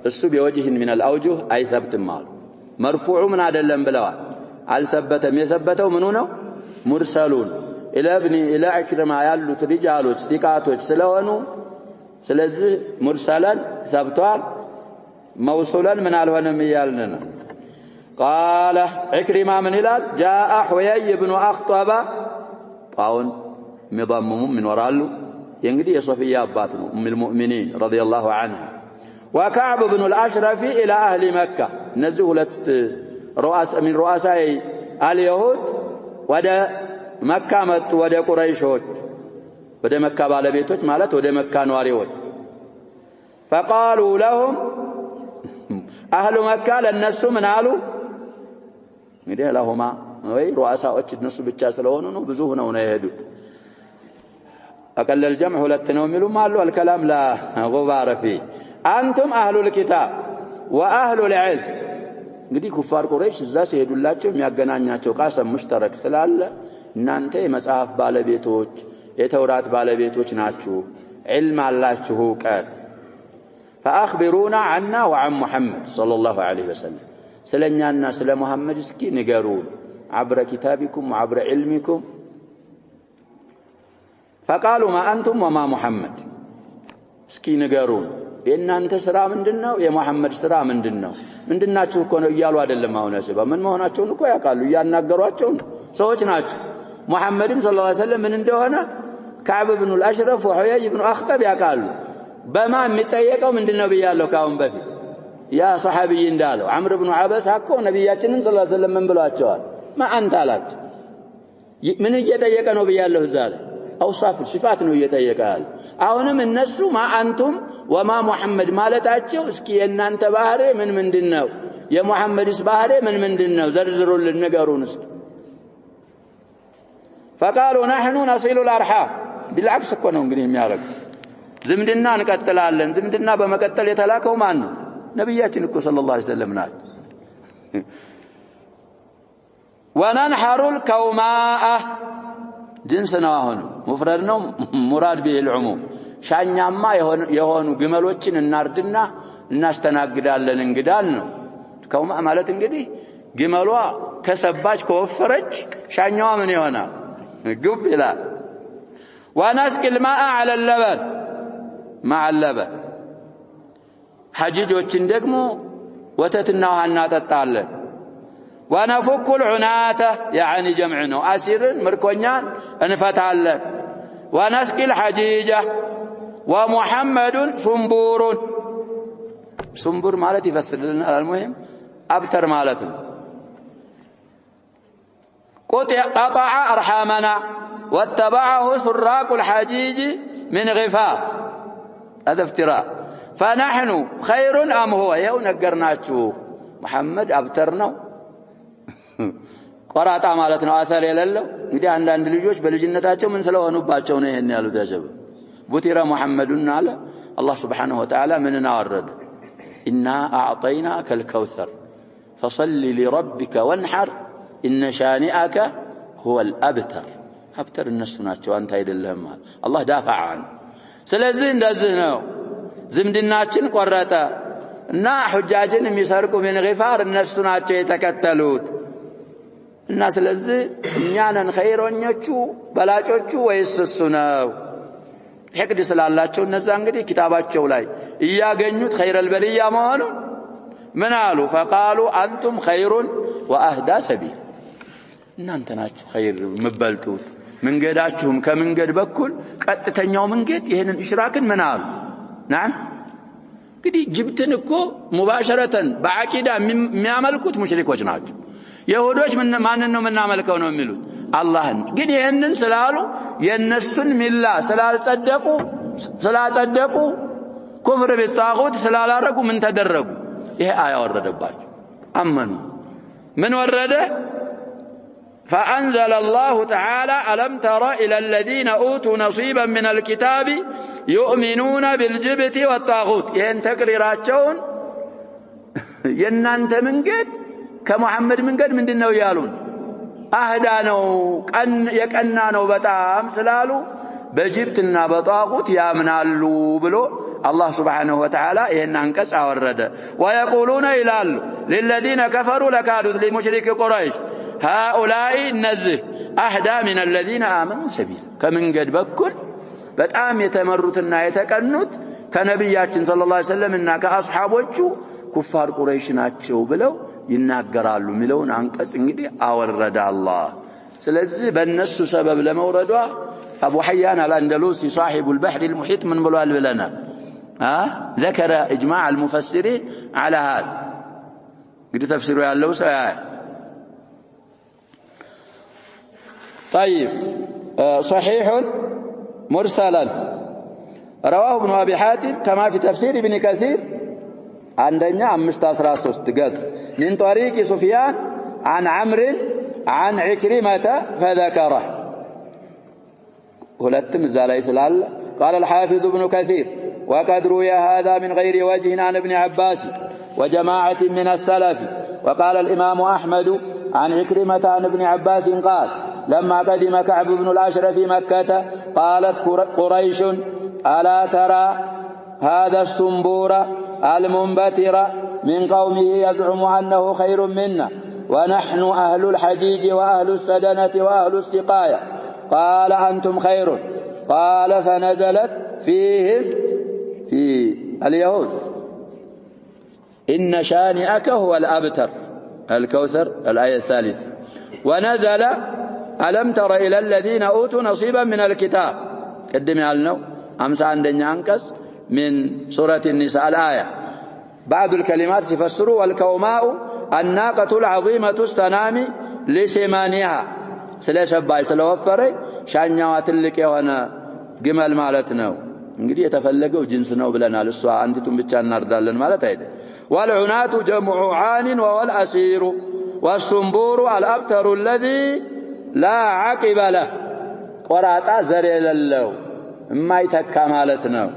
السو بوجه من الأوجه أي ثبت مال مرفوع من عدل بلوات على ثبته يثبته منونه مرسلون إلى عكرمة يالو رجالوች ثقاتوች ስለሆኑ ስለዚህ ሙርሰላን ثبتዋል موصولا من አልሆነም ይያልነና قال عكرمة من هلال جاء حويي بن أخطب طاون مضمم من ورالو እንግዲህ የሶፊያ አባት ነው ام المؤمنين رضي الله عنها وكعب بن الأشرف إلى أهل مكة እነዚህ ሁለት من رؤساء اليهود ወደ መካ መጡ ወደ ቁረይሾች ወደ መካ ባለቤቶች ማለት ወደ መካ ነዋሪዎች فقالوا لهم اهل مكه ለነሱ ምን አሉ እንግዲህ ለሁማ ወይ ሩአሳዎች እነሱ ብቻ ስለሆኑ ነው ብዙ ሆነው ነው የሄዱት اقل الجمع ሁለት ነው የሚሉም አሉ الكلام لا غبار فيه انتم اهل الكتاب واهل العلم እንግዲህ ኩፋር ቁረይሽ እዛ ሲሄዱላቸው የሚያገናኛቸው ቃሰም ሙሽተረክ ስላለ እናንተ የመጽሐፍ ባለቤቶች የተውራት ባለቤቶች ናችሁ علم አላችሁ ቀጥ فاخبرونا عنا وعن محمد صلى الله عليه وسلم ስለኛና ስለ መሐመድ እስኪ ንገሩን عبر كتابكم وعبر علمكم فقالوا ما انتم وما محمد እስኪ ንገሩን የእናንተ ስራ ምንድነው የመሐመድ ስራ ምንድነው ምንድናችሁ እኮ ነው ይያሉ አይደለም አሁን ያሰባ ምን መሆናቸውን እኮ ያውቃሉ ያናገሯቸው ሰዎች ናቸው محمد صلى الله عليه وسلم من እንደሆነ كعب بن الأشرف وحيي بن أخطب ያውቃሉ በማ የሚጠየቀው ምንድነው ብያለሁ ካሁን በፊት ያ صحابي እንዳለው عمرو بن عباس አኮ ነብያችንን صلى الله عليه وسلم ምን ብሏቸዋል ما انت አላቸው ምን እየጠየቀ ነው ብያለሁ ዛሬ አውሳፍ ሲፋት ነው እየጠየቀ ያለ አሁንም እነሱ ما انتم وما محمد ማለታቸው እስኪ የናንተ ባህሪ ምን ምንድነው የሙሐመድስ ባህሪ ምን ምንድነው ዘርዝሩልን ንገሩን እስኪ فقالوا نحن نصل الارحام بالعكس እኮ ነው እንግዲህ የሚያረግ ዝምድና እንቀጥላለን ዝምድና በመቀጠል የተላከው ማን ነው ነብያችን እኮ ሰለላሁ ዐለይሂ ወሰለም ናቸው وننحر الكوماء جنس ነው አሁን مفرد ነው مراد به العموم ሻኛማ የሆኑ ግመሎችን እናርድና እናስተናግዳለን እንግዳን ነው ከውማ ማለት እንግዲህ ግመሏ ከሰባች ከወፈረች ሻኛዋ ምን ይሆናል ግብ ይላል ونسقي الماء على اللبن مع اللبن ሐጂጆችን ደግሞ ወተትና ውሃ እናጠጣለን ونفك العناته يعني جمعنا اسير مركونيان انفتالن ونسقي الحجيجه ومحمد صنبور مالتي يفسر لنا المهم ابتر مالتنا قطع ارحامنا واتبعه سراق الحجيج من غفار هذا افتراء فنحن خير ام هو يو نغرناچو محمد ابترنا ቆራጣ ማለት ነው አሰር የሌለው እንግዲህ አንዳንድ ልጆች በልጅነታቸው ምን ስለሆኑባቸው ነው ይሄን ያሉት ያጀበ ቡቲራ ሙሐመዱን አለ አላህ Subhanahu Wa Ta'ala ምንን አወረደ إنا أعطيناك الكوثر فصل لربك وانحر إن شانئك هو الأبتر أبتر الناس ናቸው አንተ አይደለም አላህ ዳፋ عن ስለዚህ እንደዚህ ነው ዝምድናችን ቆረጠ እና ሁጃጅን የሚሰርቁ ምን غفار እነሱ ናቸው የተከተሉት እና ስለዚህ እኛንን ኸይሮኞቹ በላጮቹ ወይስ እሱ ነው ሕቅድ ስላላቸው እነዛ እንግዲህ ኪታባቸው ላይ እያገኙት ኸይረል በልያ መሆኑ ምን አሉ فقالوا انتم خير واهدى سبيل እናንተ ናችሁ ኸይር መበልጡት መንገዳችሁም ከመንገድ በኩል ቀጥተኛው መንገድ ይሄንን ኢሽራክን ምን አሉ نعم እንግዲህ ጅብትን እኮ ሙባሸረተን በአቂዳ የሚያመልኩት ሙሽሪኮች ናቸው يهودوش من ማንን ነው መናመልከው ነው የሚሉት አላህን ግን ይሄንን ስላሉ የነሱን ሚላ ስላጸደቁ ኩፍር ቢጣጉት ስላላረጉ ምን ተደረጉ ይሄ አያ ወረደባቸው አመኑ من ورده فأنزل الله تعالى ألم تر إلى الذين أوتوا نصيبا من الكتاب يؤمنون بالجبت والطاغوت ين تقريراتهم ينانت منقد كمحمد منقد من دينه يالون أهدانو يكأنانو بتام سلالو بجبتنا بطاغوت يامنالو بلو الله سبحانه وتعالى إن أنكس أورد ويقولون إلال للذين كفروا لكادوا لمشرك قريش هؤلاء النزه أهدى من الذين آمنوا سبيل كمن قد بكل بتام يتمرتنا يتكنت كنبياتنا صلى الله عليه وسلم إنك أصحابه كفار قريش ناتشو بلو يناقرالو ملون أنكس انجدي أورد الله سلزي بالنس سبب لموردوا أبو حيان الأندلسي صاحب البحر المحيط من بلوال بلنا ذكر إجماع المفسرين على هذا قد تفسيروا يا اللوسة طيب صحيح مرسلا رواه ابن أبي حاتم كما في تفسير ابن كثير عندنا 513 قص من طريق سفيان عن عمرو عن عكرمة فذكره ولتم زالي سلال قال الحافظ ابن كثير وقد روي هذا من غير وجه عن ابن عباس وجماعة من السلف وقال الإمام أحمد عن عكرمة عن ابن عباس قال لما قدم كعب بن الأشرف مكة قالت قريش ألا ترى هذا السنبور المنبتر من قومه يزعم أنه خير منا ونحن أهل الحجيج وأهل السدنة وأهل السقاية قال أنتم خير قال فنزلت فيهم في اليهود إن شانئك هو الأبتر الكوثر الآية الثالثة ونزل ألم تر إلى الذين أوتوا نصيبا من الكتاب قدم علينا أمس عندنا أنكس من سورة النساء الآية بعض الكلمات يفسروا والكوماء الناقة العظيمة السنام لسمانها سلاش باي سلوفري شانيوات لك وانا جمال مالتنا እንግዲህ የተፈለገው ጅንስ ነው ብለናል እሷ አንዲቱን ብቻ እናርዳለን ማለት አይደል والعنات جمع عان والاسير والصنبور الابتر الذي لا عقب له ቆራጣ ዘር የሌለው የማይተካ ማለት ነው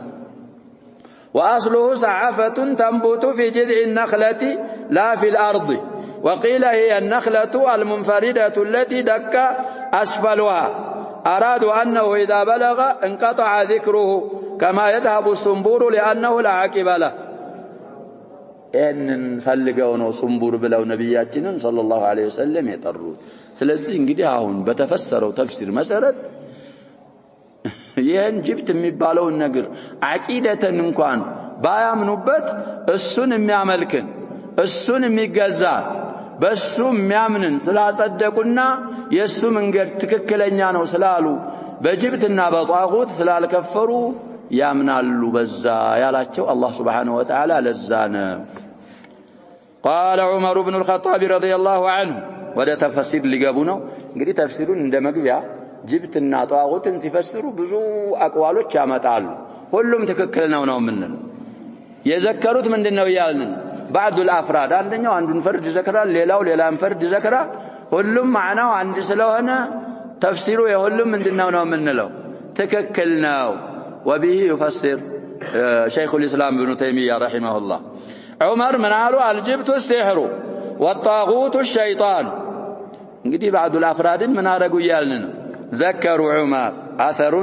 وأصله سعفة تنبت في جذع النخلة لا في الأرض وقيل هي النخلة المنفردة التي دك أسفلها أرادوا أنه إذا بلغ انقطع ذكره كما يذهب الصنبور لأنه لا عقب له إن فلقوا صنبور بلو نبياتنا صلى الله عليه وسلم يطرون سلزي انقدي هاون بتفسروا تفسير مسألة ይሄን ጅብት የሚባለው ነገር አቂደተን እንኳን ባያምኑበት እሱን የሚያመልክን እሱን የሚገዛ በሱ የሚያምንን ስላጸደቁና የሱ መንገድ ትክክለኛ ነው ስላሉ በጅብትና በጧጉት ስላልከፈሩ ያምናሉ በዛ ያላቸው አላህ Subhanahu Wa Ta'ala ለዛነ قال عمر بن الخطاب رضي الله عنه ወደ ተፍሲር ሊገቡ ነው እንግዲህ ተፍሲሩን እንደመግቢያ ጅብትና ጧጉትን ሲፈስሩ ብዙ አቅዋሎች ያመጣሉ ሁሉም ትክክል ነው ምንል የዘከሩት ምንድነው ያልን بعض الافراد አንደኛው አንዱን ፈርድ ዘከራል ሌላው ሌላን ፈርድ ዘከራል ሁሉም ማዕናው አንድ ስለሆነ ተፍሲሩ የሁሉም ምንድነው ነው ምንለው ትክክል ነው وبه يفسر شيخ الاسلام ابن تيميه رحمه الله عمر من قالوا الجبت السحر والطاغوت الشيطان እንግዲህ بعض الافراد ምን አረጉ ያልን ذكروا عمر اثر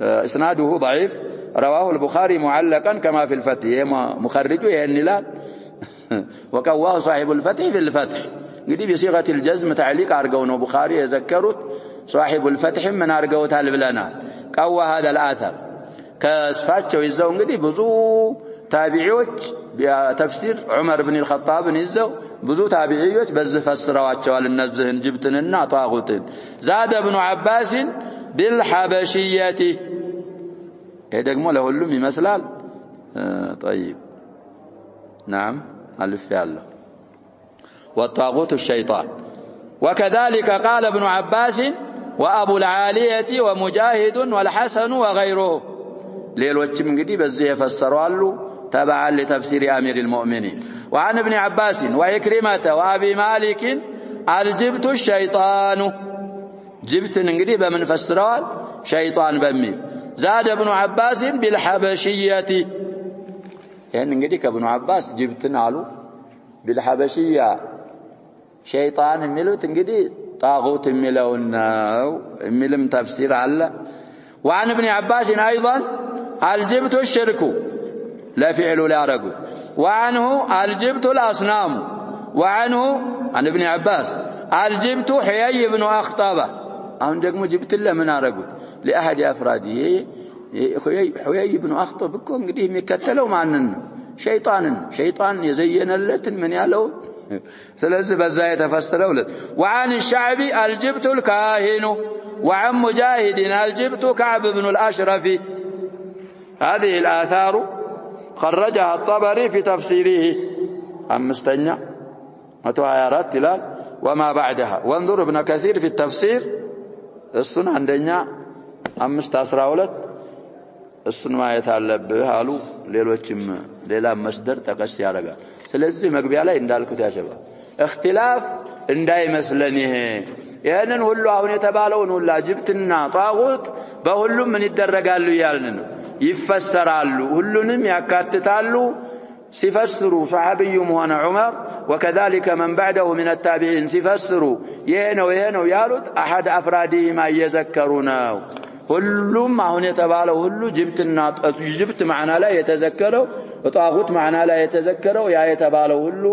اسناده ضعيف رواه البخاري معلقا كما في الفتح مخرجه يهنلال وقواه صاحب الفتح في الفتح እንግዲህ بصيغه الجزم تعليق አርገው ነው ቡኻሪ የዘከሩት صاحب الفتح ምን አርገውታል ብለናል قوا هذا الاثر ከስፋቸው ይዘው እንግዲህ ብዙ ታቢዒዎች በተፍሲር ዑመር ኢብኑ አልኸጣብ ይዘው ብዙ ታቢዒዎች በዚህ ፈስረዋቸዋል እነዚህን ጅብትንና ጧጉትን زاد ابن عباس بالحبشيه ይሄ ደግሞ ለሁሉም ይመስላል طيب نعم الف يالله والطاغوت الشيطان وكذلك قال ابن عباس وابو العاليه ومجاهد والحسن وغيره ሌሎችም እንግዲህ በዚህ የፈሰሩአሉ تبعا لتفسير امير المؤمنين وعن ابن عباس وإكرمة وابي مالك الجبت الشيطان جبتن እንግዲህ በምን ፈስረዋል ሸይጣን በሚል زاد ابن عباس بالحبشيه يعني እንግዲህ ከابن عباس جبتن አሉ بالحبشيه شيطان የሚሉት እንግዲህ طاغوت የሚለውን ነው የሚልም ተፍሲር አለ وعن ابن عباس ايضا الجبت الشرك لا فعل لا رجل وعنه الجبت الاصنام وعنه عن ابن عباس الجبت حيي بن اخطب አሁን ደግሞ ጅብት ለምን አረጉት ለአህድ አፍራዲ حيي بن اخطب እኮ እንግዲህ የሚከተለው ማንን ነው ሸይጣን የዘየነለትን ምን ያለው ስለዚህ በዛ የተፈሰረው وعن الشعب الجبت الكاهن وعن مجاهد الجبت كعب بن الاشرف هذه الآثار خرجها الطبري في تفسيره أمستنى متوهيرات تلال وما بعدها وانظر ابن كثير في التفسير السنة عندنا أمست أسراولت السنة ما يتعلب هالو ليلوچم ليلا مصدر تقسي عرقا سلزي مقبي علي اندالكو تاشبا اختلاف انداي مسلنيه ይሄንን ሁሉ አሁን የተባለውን ሁሉ ጅብትና ጧጉት በሁሉም ምን ይደረጋሉ ያልን ይፈሰራሉ ሁሉንም ያካትታሉ ሲፈስሩ ሱሐቢዩም ሆነ ዑመር وكذلك من بعده من التابعين ሲፈስሩ ይሄ ነው ያሉት አሐድ አፍራዲማ يذكرونه ሁሉም አሁን የተባለው ሁሉ ጅብትና ጅብት ማዕና ላይ የተዘከረው ጧጉት ማዕና ላይ የተዘከረው ያ የተባለው ሁሉ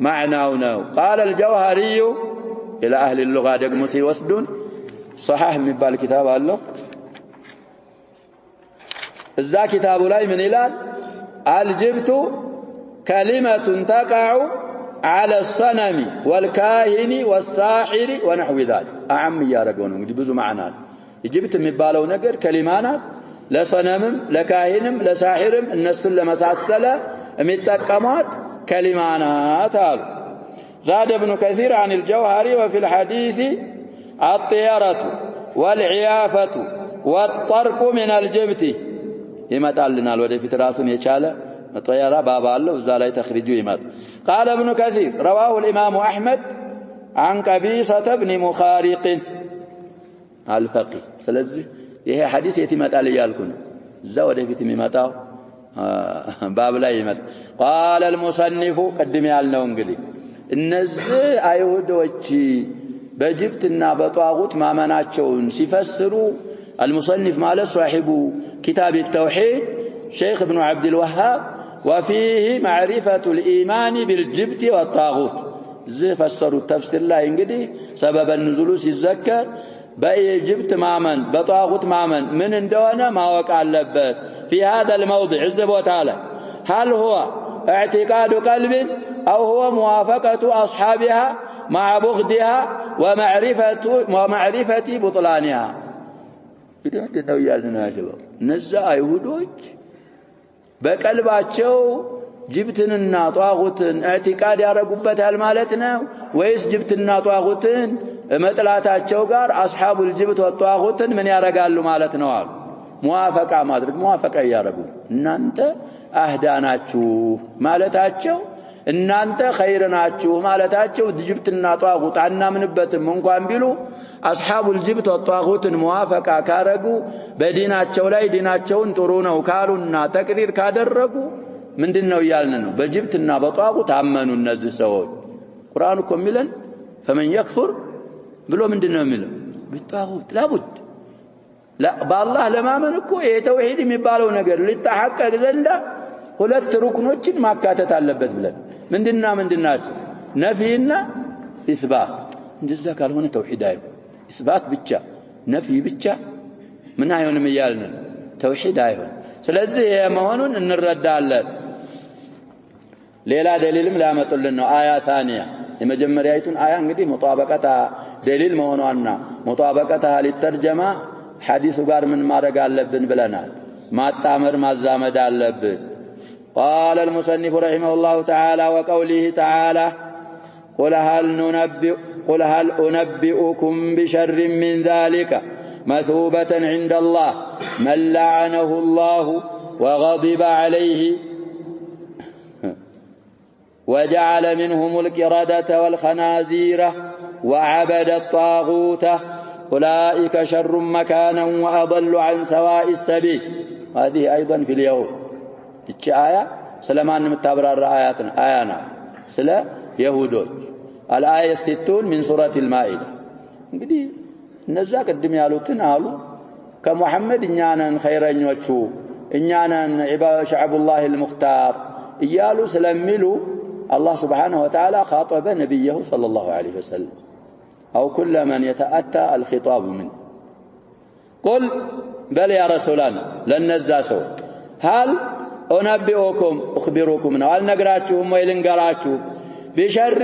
ማዕናው ነው قال الجوهري إلى أهل اللغة دقم سيوسدون صحاح مبال كتاب الله الزا كتاب لاي من إلال الجبت كلمة تقع على الصنم والكاهن والساحر ونحو ذلك أعم يا رجون بزو معنا الجبت مبالو نقر كلمانات لصنمم لكاهنم لساحرم الناس لمساسلة متقمات كلمانات هذا زاد ابن كثير عن الجوهري وفي الحديث الطيارة والعيافة والطرق من الجبت يمتال لنا الودي راسن يچاله الطيارة بابا الله وزالاي تخريجه يمت قال ابن كثير رواه الإمام أحمد عن قبيصة بن مخارق الفقيه سلازي ይሄ ሐዲስ የት ይመጣል እያልኩ ነው እዛ ወደፊት የሚመጣው ባብ ላይ ይመጣ قال المصنف قدم ያልነው እንግዲህ እነዚህ አይሁዶች በጅብትና በጧጉት ማመናቸውን ሲፈስሩ المصنف ማለት صاحب كتاب التوحيد شيخ ابن عبد الوهاب وفيه معرفة الإيمان بالجبت والطاغوت زي فسروا التفسير لا እንግዲህ سبب النزول ሲዘከር በጅብት ማመን በጧጉት ማመን ምን እንደሆነ ማወቅ አለበት في هذا الموضع الزبوت تعالى هل هو اعتقاد قلب أو هو موافقة أصحابها مع بغضها ومعرفة بطلانها ምንድነው ያልን ነው ያለው እነዛ አይሁዶች በቀልባቸው ጅብትንና ጧጉትን ኢዕቲቃድ ያረጉበታል ማለት ነው ወይስ ጅብትና ጧጉትን መጥላታቸው ጋር አስሐቡል ጅብት ወጧጉትን ምን ያረጋሉ ማለት ነው አሉ ሙዋፈቃ ማድረግ ሙዋፈቃ ያረጉ እናንተ አህዳናችሁ ማለታቸው እናንተ ኸይር ናችሁ ማለታቸው ጅብትና ጧጉት አናምንበትም እንኳን ቢሉ አስሐቡል ጅብት ወጧጉትን ሙዋፈቃ ካረጉ በዲናቸው ላይ ዲናቸውን ጥሩ ነው ካሉና ተቅሪር ካደረጉ ምንድነው ያልን ነው በጅብትና በጧጉት አመኑ እነዚህ ሰዎች ቁርአን እኮ የሚለን فمن يكفر ብሎ ምንድነው የሚለው بالطاغوت لابد لا بالله ለማመን እኮ የተውሂድ የሚባለው ነገር ሊተሐቀቅ ዘንዳ ሁለት ሩክኖችን ማካተት አለበት ብለን ምንድናቸው ነፊና ኢስባት እንደዛ ካልሆነ ተውሂድ አይሆን ኢስባት ብቻ ነፊ ብቻ ምን አይሆንም ይያልን ተውሂድ አይሆን ስለዚህ የመሆኑን እንረዳለን ሌላ ደሊልም ላመጡልን ነው አያ ታኒያ የመጀመሪያይቱን አያ እንግዲህ ሙጣበቀታ ደሊል መሆኗና ሙጣበቀታ ሊተርጀማ ሐዲሱ ጋር ምን ማድረግ አለብን ብለናል ማጣመር ማዛመድ አለብን قال المصنف رحمه الله تعالى وقوله تعالى قل هل أنبئكم بشر من ذلك مثوبة عند الله من لعنه الله وغضب عليه وجعل منهم القردة والخنازير وعبد الطاغوت أولئك شر مكانا وأضل عن سواء السبيل هذه أيضا في اليهود الآية سلمان متابرر آيانا سلا يهودوች الآية 60 من سورة المائدة እንግዲህ እነዛ ቀድም ያሉትን አሉ ከመሐመድ እኛነን ኸይረኞቹ እኛነን ሸዕቡላህ المختار እያሉ ስለሚሉ الله سبحانه وتعالى خاطب نبيه صلى الله عليه وسلم أو كل من يتأتى الخطاب منه قل بل يا رسولنا لن نزاسوا هل أنبئكم أخبركم هل نقراتكم ويلنقراتكم بشر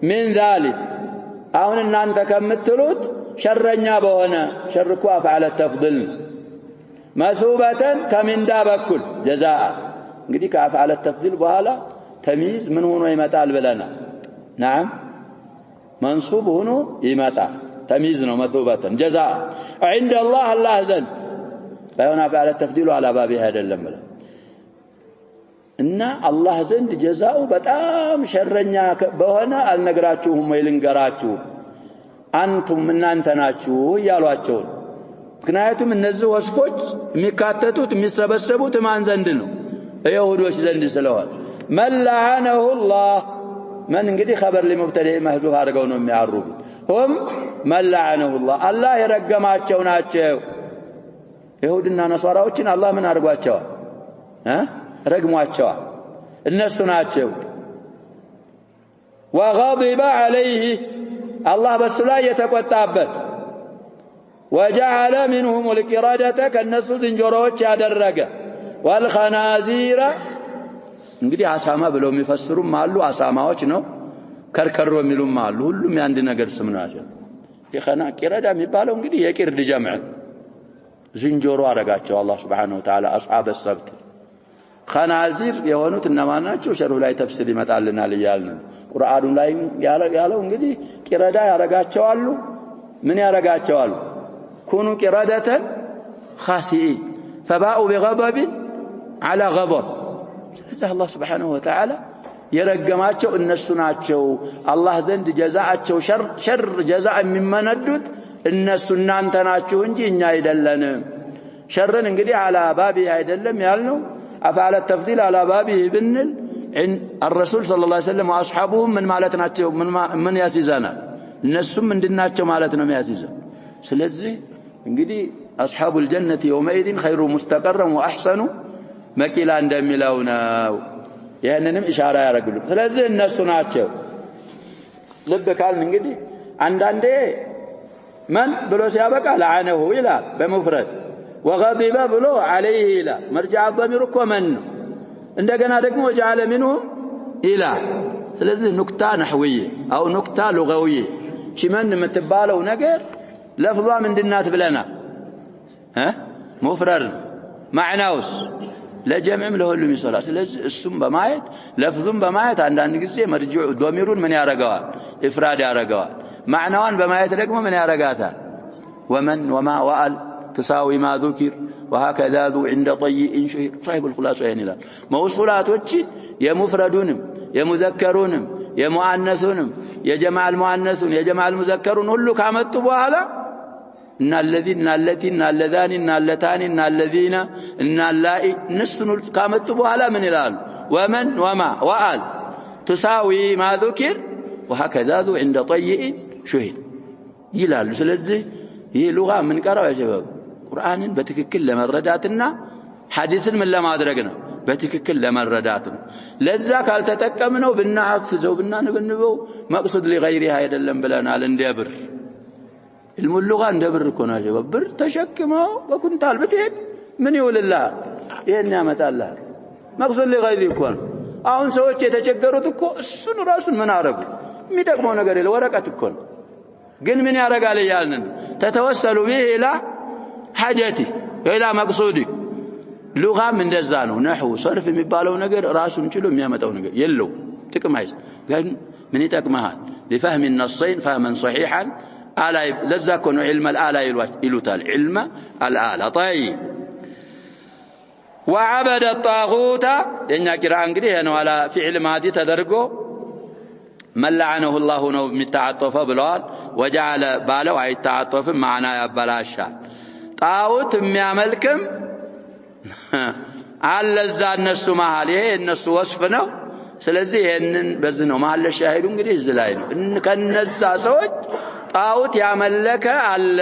من ذلك أهون أن أنت كمتلوت شرنيا بهنا شركوا أفعل التفضل مثوبة كمن دابكل جزاء نقدي كأفعل التفضل بهلا تمييز من هنا يمتال بلنا نعم منصوب هنا يمتال تمييزنا مثوبة جزاء عند الله الله زن فهنا أفعل التفضيل على باب هذا اللمل إن الله زند جزاء بتام شرنيا بهنا النقراتهم ويلنقراتهم أنتم من أنتناتشو يالواتشون ምክንያቱም እነዚህ ወስፎች የሚካተቱት የሚሰበሰቡት ማን ዘንድ ነው የይሁዶች ዘንድ ስለሆነ من لعنه الله من እንግዲህ خبر لمبتدئ محذوف አድርገው ነው የሚያሩት هم من لعنه الله الله የረገማቸው ናቸው ይሁድና ነሳራዎችን አላህ ምን አድርጓቸዋል ረግሟቸዋል እነሱ ናቸው وغضب عليه الله በሱ ላይ የተቆጣበት وجعل منهم القردة كالناس ዝንጀሮዎች ያደረገ والخنازير እንግዲህ አሳማ ብለው የሚፈስሩም አሉ አሳማዎች ነው ከርከሮ የሚሉም አሉ ሁሉም ያንድ ነገር ስም ናቸው የኸና ቂረዳ የሚባለው እንግዲህ የቂርድ ጀምዕ ዝንጀሮ አረጋቸው አላህ Subhanahu Wa Ta'ala አስሐበ السبت خنازير የሆኑት እነማን ናቸው ሸርሁ ላይ ተፍሲል ይመጣልናል ይያልን ቁርአኑ ላይ ያለው እንግዲህ ቂረዳ ያረጋቸዋሉ ምን ያረጋቸዋሉ كونوا قردة خاسئين فباءوا بغضب على غضب ስለዚህ الله سبحانه وتعالى የረገማቸው እነሱ ናቸው አላህ ዘንድ ጀዛአቸው ሸር ጀዛአ የሚመነዱት እነሱ እናንተ ናችሁ እንጂ እኛ አይደለንም ሸርን እንግዲህ على بابه አይደለም ያልነው أفعل التفضيل على بابه ብንል الرسول صلى الله عليه وسلم واصحابهم من ማለትናቸው ምን ያስይዛናል እነሱም እንድናቸው ማለት ነው የሚያስይዘው ስለዚህ እንግዲህ أصحاب الجنة يومئذ خير مستقرا وأحسن مكيلا እንደሚለው ነው ያንንም ኢሻራ ያደርጉሉ ስለዚህ እነሱ ናቸው ልብ ካልን እንግዲህ አንዳንዴ من ብሎ ሲያበቃ لعنه ይላል በመፍረድ وغضب ብሎ عليه ይላል مرجع الضمير እኮ من እንደገና ደግሞ جعل منهم ይላል ስለዚህ ኑክታ نحويه او ኑክታ لغويه ቺመን የምትባለው ነገር ለፍዟ ምንድናት ብለና مفرر معناوس ለጀምዕም ለሁሉም ይሰራል ስለዚህ እሱም በማየት ለፍዙም በማየት አንዳንድ ጊዜ مرجع ضميሩን ምን ያረጋዋል ኢፍራድ ያረጋዋል معناውን በማየት ደግሞ ምን ያረጋታል ومن وما وال تساوي ما ذكر وهكذا ذو عند طيء شهير صاحب الخلاصه يعني لا موصولاتوچ يمفردونم يمذكرونم يمؤنثونم يجمع المؤنثون يجمع المذكرون ሁሉ ካመጡ በኋላ ان الذين ان التي ان اللذان ان اللتان ان الذين ان اللائي نسن ካመጡ በኋላ ምን ይላሉ ومن وما وال تساوي ما ذكر وهكذا ذو عند طيء شهير ይላሉ ስለዚህ ይህ ሉጋ ምን ቀራው ያጀበው ቁርአንን በትክክል ለመረዳትና ሐዲስን ምን ለማድረግ ነው በትክክል ለመረዳት ነው ለዛ ካልተጠቀምነው ብናሐፍዘው ብናንብንበው መቅሰድ ለغيرها አይደለም ብለናል እንደብር علم اللغه እንደብር እኮ ነው ያጀበው ብር ተሸክመው በኩንታል ብትሄድ ምን ይውልልሃል ይሄን ያመጣልሃል መቅሰድ ለغيرها እኮ ነው አሁን ሰዎች የተቸገሩት እኮ እሱን ራሱን ምን አረጉ የሚጠቅመው ነገር የለ ወረቀት እኮ ነው ግን ምን ያረጋል ይያልን ተተወሰሉ به الى حاجتي الى مقصودي لغه እንደዛ ነው ነህው ሰርፍ የሚባለው ነገር ራሱን ችሎ የሚያመጣው ነገር የለው ጥቅም አይዝ ግን ምን ይጠቅማል بفهم النصين فهما صحيحا على لذا كون علم الاله يلوتال علم الاله طيب وعبد الطاغوت የኛ ቂራ እንግዲህ ነው على فعل ماضي ተደርጎ من لعنه الله ነው የሚታጠፈው ብለዋል وجعل باለው አይታጠፍም ማዕና ያበላሻል ጣዖት የሚያመልክም አለዛ እነሱ መሃል ይሄ እነሱ ወስፍ ነው ስለዚህ ይሄንን በዚህ ነው መሃል ሻሂዱ እንግዲህ እዚህ ላይ ነው ከነዛ ሰዎች ጣዖት ያመለከ አለ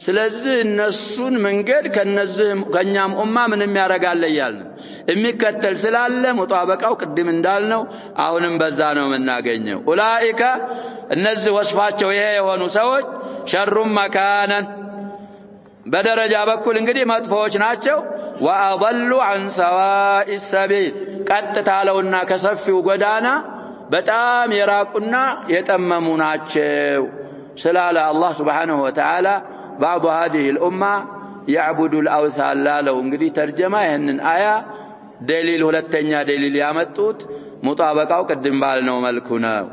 ስለዚህ እነሱን መንገድ ከነዚህ ከኛም ኡማ ምንም ያረጋል ይያልን የሚከተል ስላለ ሙጣበቃው ቅድም እንዳልነው አሁንም በዛ ነው የምናገኘው ኡላኢካ እነዚህ ወስፋቸው ይሄ የሆኑ ሰዎች ሸሩም መካነን በደረጃ በኩል እንግዲህ መጥፎች ናቸው وأضلوا عن سواء السبيل ቀጥታለውና ከሰፊው ጎዳና በጣም የራቁና የጠመሙ ናቸው ስላለ አላህ Subhanahu Wa Ta'ala بعض هذه الأمة يعبد الأوثان ላለው እንግዲህ ተርጀማ ይሄንን አያ دليل ሁለተኛ دليل ያመጡት ሙጣበቃው ቅድም ባልነው መልኩ ነው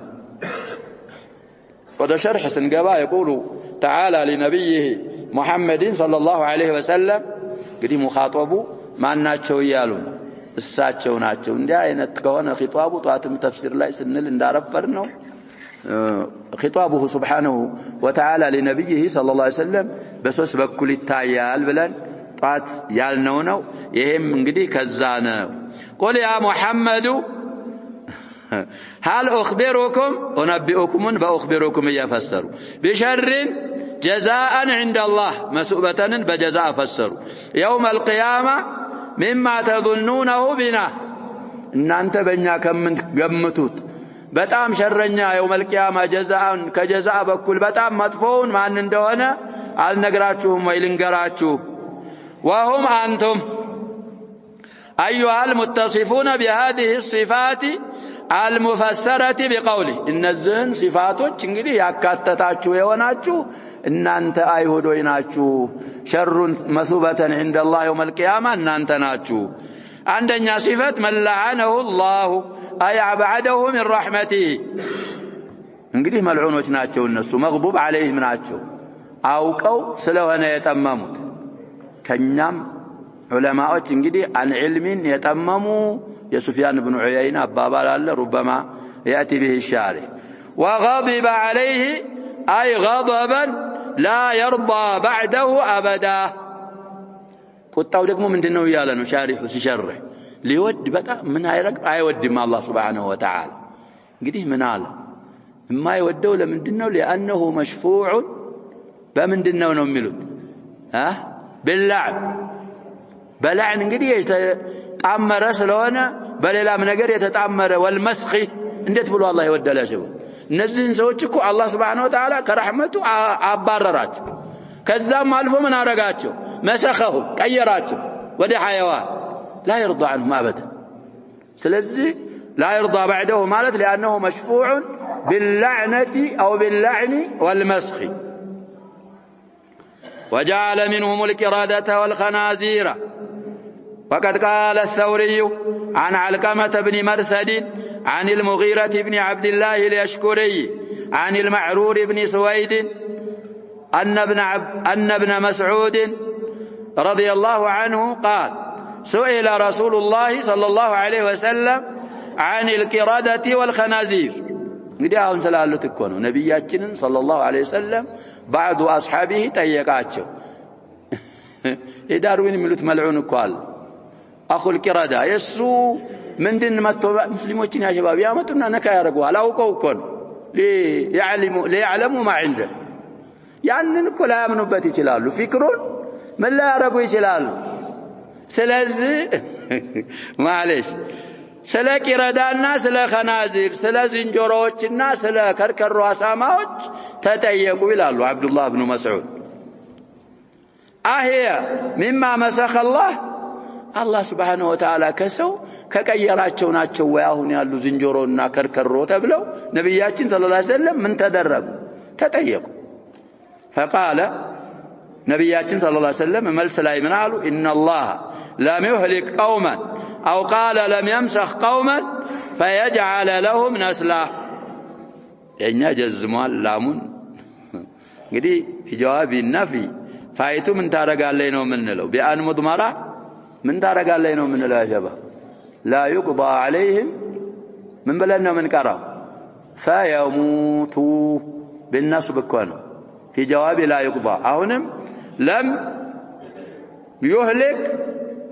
ወደ ሸርህ ስንገባ يقول تعالى لنبيه محمد صلى الله عليه وسلم እንግዲህ ሙኻጠቡ ማናቸው ይያሉ እሳቸው ናቸው እንዲያ አይነት ከሆነ ኺጣቡ ጧትም ተፍሲር ላይ ስንል እንዳረፈር ነው ኺጣቡሁ سبحانه وتعالى لنبيه صلى الله عليه وسلم በሶስት በኩል ይታያል ብለን ጧት ያልነው ነው ይሄም እንግዲህ ከዛ ነው قل يا محمد هل أخبركم أنبئكم بأخبركم يفسروا بشر جزاء عند الله مسؤبة بجزاء فسروا يوم القيامة مما تظنونه بنا إن أنت بنيا كم من قمتوت بتام شرنيا يوم القيامة جزاء كجزاء بكل بتام مدفون ما نندونا على نقراتهم ويلنقراتهم وهم أنتم أيها المتصفون بهذه الصفات المفسرة بقوله إن الزهن صفاتك እንግዲህ ያካተታችሁ የሆናችሁ እናንተ አይሁዶች ናችሁ شر مثوبة عند الله يوم القيامة እናንተ ናችሁ አንደኛ صفات من لعنه الله أي أبعده من رحمته እንግዲህ መልዑኖች ናቸው እነሱ مغضوب عليهم ናቸው አውቀው ስለሆነ የተመሙት ከኛም ዑለማዎች እንግዲህ عن علم የተመሙ يسفيان بن عيينة أبابال الله ربما يأتي به الشارع وغضب عليه أي غضبا لا يرضى بعده أبدا ቁጣው ደግሞ ምንድነው ያለ ነው ሻሪሑ ሲሸርህ ሊወድ በጣም ምን አይወድም አላህ Subhanahu Wa Ta'ala እንግዲህ ምን አለ የማይወደው ለምንድነው لانه مشفوع በምንድነው ነው የሚሉት በላዕን እንግዲህ የተጣመረ ስለሆነ በሌላም ነገር የተጣመረ والمسخ እንዴት ብሎ አላህ ይወደላቸው እነዚህን ሰዎች እኮ አላህ Subhanahu Wa Ta'ala ከረህመቱ አባረራቸው ከዛም አልፎ ምን አረጋቸው مسخه ቀየራቸው ወደ حيوان لا يرضى عنهم ابدا ስለዚህ لا يرضى بعده ማለት لانه مشفوع باللعنه او باللعن والمسخ وجعل منهم القردة والخنازير وقد قال الثوري عن علقمة بن مرثد عن المغيرة بن عبد الله اليشكري عن المعرور بن سويد أن ابن مسعود رضي الله عنه قال سئل رسول الله صلى الله عليه وسلم عن القردة والخنازير እንግዲህ አሁን ስላሉት እኮ ነው ነብያችንን ሰለላሁ ዐለይሂ ወሰለም بعض اصحابه ጠየቃቸው የዳርዊን የሚሉት መልዑን እኮ አለ አኹል ቂራዳ የሱ ምንድን መጥቶ ሙስሊሞችን ያሸባብ ያመጡና ነካ ያረጋዋል አውቀው እኮ ነው ሊያዕለሙ ما عنده ያንን እኮ ላያምኑበት ይችላሉ ፍክሩን ምን ላያረጉ ይችላሉ ስለዚህ ማለሽ ስለ ቂረዳና ስለ ኸናዚር ስለ ዝንጀሮዎችና ስለ ከርከሮ አሳማዎች ተጠየቁ ይላሉ አብዱላህ ኢብኑ መስዑድ አህያ مما مسخ الله سبحانه وتعالى ከሰው ከቀየራቸው ናቸው ወይ አሁን ያሉ ዝንጀሮና ከርከሮ ተብለው ነብያችን ሰለላሁ ዐለይሂ ወሰለም ምን ተደረጉ ተጠየቁ فقال ነብያችን ሰለላሁ ዐለይሂ ወሰለም መልስ ላይ ምን አሉ ان الله لم يهلك قوما أو قال لم يمسخ قوما فيجعل لهم نسلا يعني جزموا لامون እንግዲህ في جواب النفي فايتو من ታረጋለይ ነው ምንለው بأن مضمرة من ታረጋለይ ነው ምንለው يا شباب لا يقضى عليهم من بلنا من قرأ فيموتوا بالنصب كونه في جواب لا يقضى أهونم لم يهلك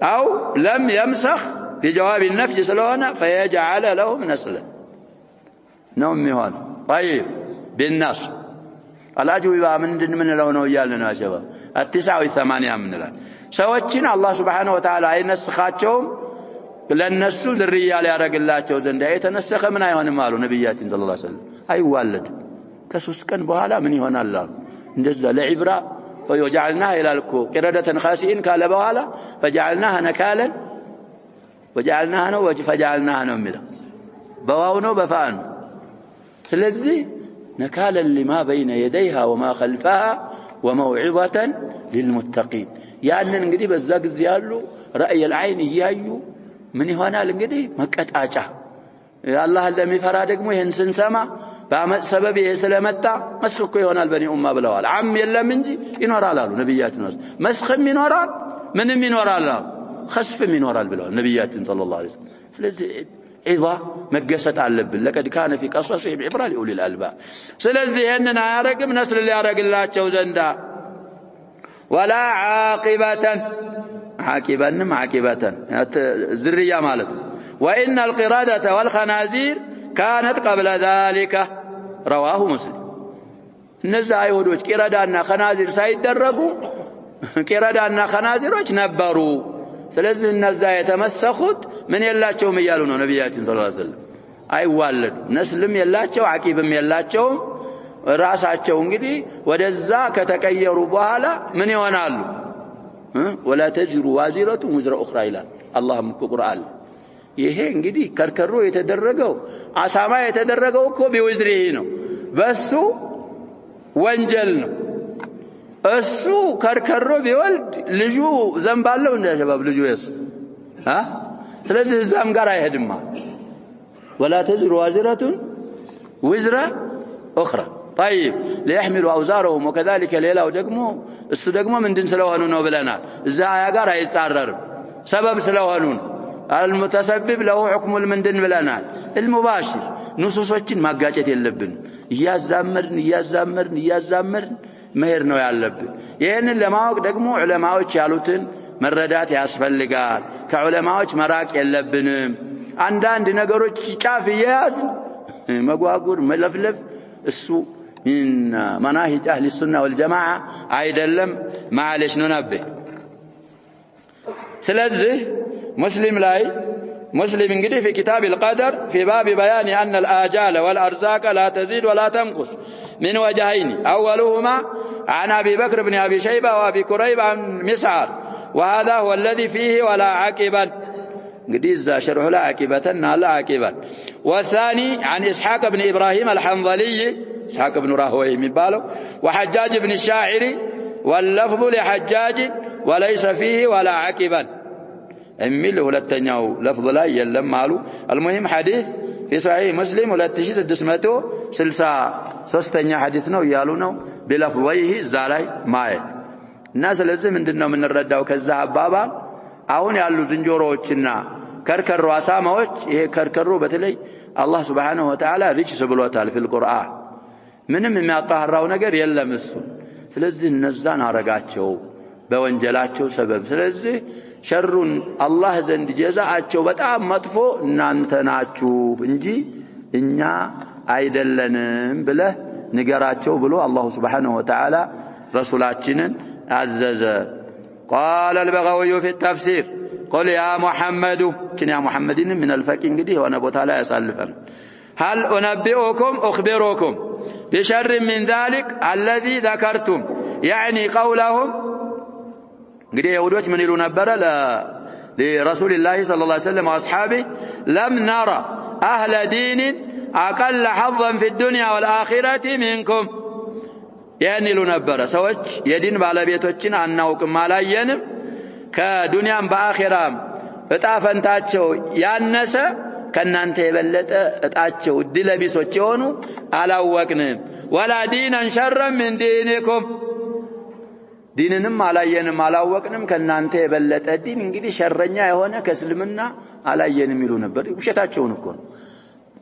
أو لم يمسخ في جواب النفي سلونا فيجعل لهم نسلا نوم هون طيب بالنص الأجوبة من لونه يالنا يا شباب 9 من الآن سوتشين الله سبحانه وتعالى ينسخاتهم للنسو ذرية ليارقلاتهم زنده يتنسخ من أيهون ماله نبيات صلى الله عليه وسلم أي والد كسوسكن بهالا من يهون الله ندزل لعبرة وجعلناها إلى الكو قردة خاسئين قال بهالا فجعلناها نكالا وجعلناها فجعلناها نملا بواونو بفانو سلزي نكالا لما بين يديها وما خلفها وموعظة للمتقين يعني እንግዲህ በዛ ጊዜ ያሉ رأي العين ይያዩ ምን ይሆናል እንግዲህ መቀጣጫ አላህ ለሚፈራ ደግሞ ይሄን ስንሰማ በአመት ሰበብ ስለመጣ መስخ ይሆናል በኒ ኡማ ብለዋል አም የለም እንጂ ይኖራል አሉ ነብያችን መስخም ይኖራል ምንም ይኖራል خسفም ይኖራል ብለዋል ነብያችን ሰለላሁ ዐለይሂ ወሰለም ስለዚህ عظة መገሰጥ አለብን لقد كان في قصصهم عبرة لأولي الألباب ስለዚህ ይሄንን አያረግም ነስል ሊያረግላቸው ዘንዳ ولا عاقبة ذرية ማለት وإن القردة والخنازير كانت قبل ذلك رواه مسلم እነዛ አይሁዶች ቂረዳና ኸናዚር ሳይደረጉ ቂረዳና ኸናዚሮች ነበሩ ስለዚህ እነዛ የተመሰኹት ምን የላቸውም ይያሉ ነው ነብያችን ሰለላሁ ዐለይሂ ወሰለም አይዋለዱ ነስልም የላቸው አቂብም የላቸው ራሳቸው እንግዲህ ወደዛ ከተቀየሩ በኋላ ምን ይሆናሉ ولا تجر وازرة وزر أخرى ይላል አላህም ቁርአን ይሄ እንግዲህ ከርከሮ የተደረገው አሳማ የተደረገው እኮ ቢወዝሪህ ነው በሱ ወንጀል ነው እሱ ከርከሮ ቢወልድ ልጁ ዘንባለው እንደ ሸባብ ልጁ የሱ ስለዚህ እዛም ጋር አይሄድም ولا تزر وازرة وزر أخرى طيب ليحملوا أوزارهم وكذلك ليلاو ደግሞ እሱ ደግሞ ምንድን ስለሆኑ ነው ብለናል እዛ አያ ጋር አይጻረርም ሰበብ ስለሆኑ المتسبب له حكم المندن ብለናል المباشر ንሱሶችን ማጋጨት የለብን ያዛመርን መሄድ ነው ያለብን። ይህንን ለማወቅ ደግሞ ዑለማዎች ያሉትን መረዳት ያስፈልጋል። ከዑለማዎች መራቅ የለብንም። አንዳንድ ነገሮች ጫፍ እየያዝን መጓጉር መለፍለፍ እሱ من مناهج أهل السنة والجماعة አይደለም معلش ننبه ስለዚህ مسلم እንግዲህ في كتاب القدر في باب بيان أن الآجال والأرزاق لا تزيد ولا تنقص من وجهين أولهما عن أبي بكر بن أبي شيبة وأبي كريب عن مسعر وهذا هو الذي فيه ولا عاقبا እንግዲህ እዛ شرح لا عاقبة لا عاقبا والثاني عن إسحاق بن إبراهيم الحنظلي إسحاق بن راهويه የሚባለው وحجاج بن الشاعري واللفظ لحجاج وليس فيه ولا عاقبا የሚል ሁለተኛው لفظ ላይ የለም አሉ። المهم حديث في صحيح مسلم 2663ኛ ሐዲስ ነው ያሉ ነው بلفظيه እዛ ላይ ማየት እና ስለዚህ ምንድነው የምንረዳው ከዛ አባባል አሁን ያሉ ዝንጀሮዎችና ከርከሮ አሳማዎች ይሄ ከርከሮ በተለይ አላህ Subhanahu Wa Ta'ala ሪጅስ ብሎታል في القرآن ምንም የሚያጣራው ነገር የለም እሱ። ስለዚህ እነዛን አረጋቸው በወንጀላቸው ሰበብ። ስለዚህ ሸሩን አላህ ዘንድ ጀዛአቸው በጣም መጥፎ እናንተ ናችሁ እንጂ እኛ አይደለንም ብለህ ንገራቸው ብሎ አላህ Subhanahu Wa Ta'ala ረሱላችንን አዘዘ። قال البغوي في التفسير قل يا محمد يا محمد من الفقه እንግዲህ ሆነ ቦታ ላይ ያሳልፈን هل أنبئكم أخبركم بشر من ذلك الذي ذكرتم يعني قولهم እንግዲህ ይሁዶች ምን ይሉ ነበር لرسول الله صلى الله عليه وسلم واصحابه لم نرى اهل دين اقل حظا في الدنيا والاخره منكم يعني ይሉ ነበር ሰዎች የዲን ባለቤቶችን አናውቅም አላየንም ከዱንያም በአኺራም እጣ ፈንታቸው ያነሰ ከናንተ የበለጠ እጣቸው ድለቢሶች የሆኑ አላወቅንም ولا دينا شرا من دينكم ዲንንም አላየንም አላወቅንም ከናንተ የበለጠ ዲን እንግዲህ ሸረኛ የሆነ ከእስልምና አላየንም ይሉ ነበር። ውሸታቸውን እኮ ነው።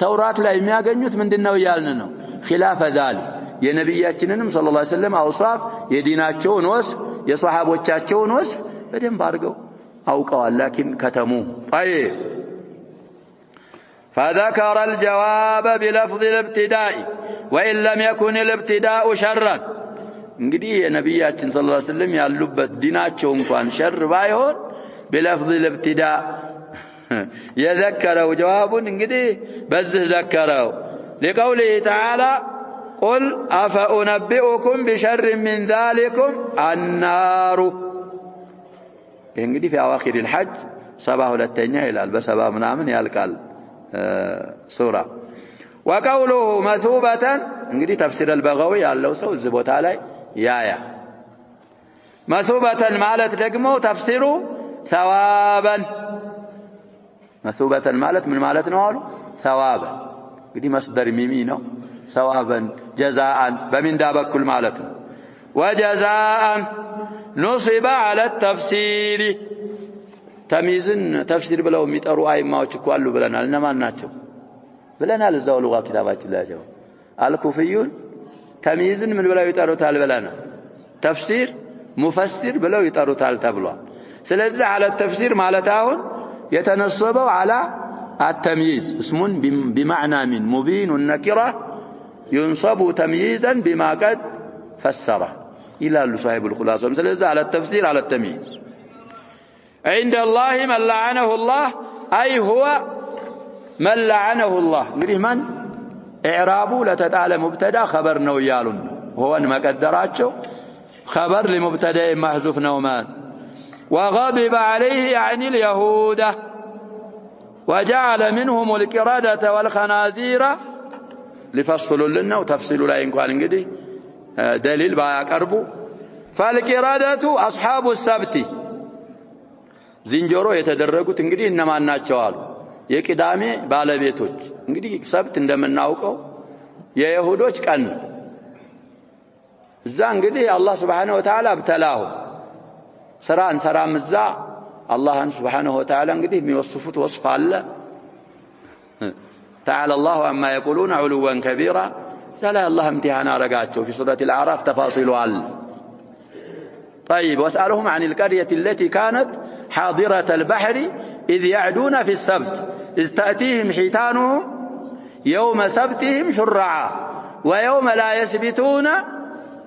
ተውራት ላይ የሚያገኙት ምንድነው ያልን ነው خلاف ذلك የነብያችንንም ሰለላሁ ዐለይሂ ወሰለም አውሳፍ የዲናቸውን ወስፍ የሷሃቦቻቸውን ወስፍ በደንብ አድርገው አውቀዋል። لكن ከተሙ طيب فذكر الجواب بلفظ الابتداء وإن لم يكن الابتداء شرا እንግዲህ የነብያችን ሰለላሁ ዐለይሂ ወሰለም ያሉበት ዲናቸው እንኳን ሸር ባይሆን بلفظ الابتداء يذكروا جوابን እንግዲህ በዚህ ዘከረው لقوله تعالى قل أفأنبئكم بشر من ذلكم النار እንግዲህ في أواخر الحج 72ኛ ይላል በ70 ምናምን ያልቃል سورة وقوله مثوبة እንግዲህ تفسير البغوي ያለው ሰው እዚህ ቦታ ላይ ያያ مثوبة ማለት ደግሞ ተፍሲሩ ثوابا مثوبة ማለት ምን ማለት ነው አሉ ثوابا እንግዲህ መስደር ሚሚ ነው ثوابا جزاء በሚንዳ በኩል ማለት ነው وجزاء نصب على التفسير ተሚዝን ተፍሲር ብለው የሚጠሩ አይማዎች እኮ አሉ ብለናል። እነማን ናቸው ብለናል እዛው ሉጋ ኪታባችን ላይ ያለው አልኩፊዩን ተሚዝን ምን ብለው ይጠሩታል ብለናል። ተፍሲር ሙፈሲር ብለው ይጠሩታል ተብሏል። ስለዚህ على التفسير ማለት አሁን የተነሰበው على التمييز اسم بمعنى من مبين النكره ينصب تمييزا بما قد فسره الى صاحب الخلاصه. ስለዚህ على التفسير على التمييز عند الله من لعنه الله أي هو من لعنه الله. እንግዲህ ማን ኢዕራቡ ለተጣለ ሙብተዳ خبر ነው ያሉን هوን መቀደራቸው خبر لمبتدا محذوف ነው ማን وغضب عليه يعني اليهود وجعل منهم القردة والخنازير لفصلوا لنا وتفصيلوا لا እንኳን እንግዲህ دليل ባያቀርቡ فالقردة أصحاب السبت ዝንጀሮ የተደረጉት እንግዲህ እነማን ናቸው አሉ የቅዳሜ ባለቤቶች። እንግዲህ ሰብት እንደምናውቀው የይሁዶች ቀን እዛ እንግዲህ አላህ Subhanahu Wa Ta'ala አብተላሁ ስራን ሰራም እዛ አላህን Subhanahu Wa Ta'ala እንግዲህ የሚወስፉት ወስፍ አለ تعالى الله عما يقولون علوا كبيرا سلا الله امتحان رقاتشو في سورة الأعراف تفاصيل طيب واسألهم عن القرية التي كانت حاضرة البحر إذ يعدون في السبت إذ تأتيهم حيتانهم يوم سبتهم شرعا ويوم لا يسبتون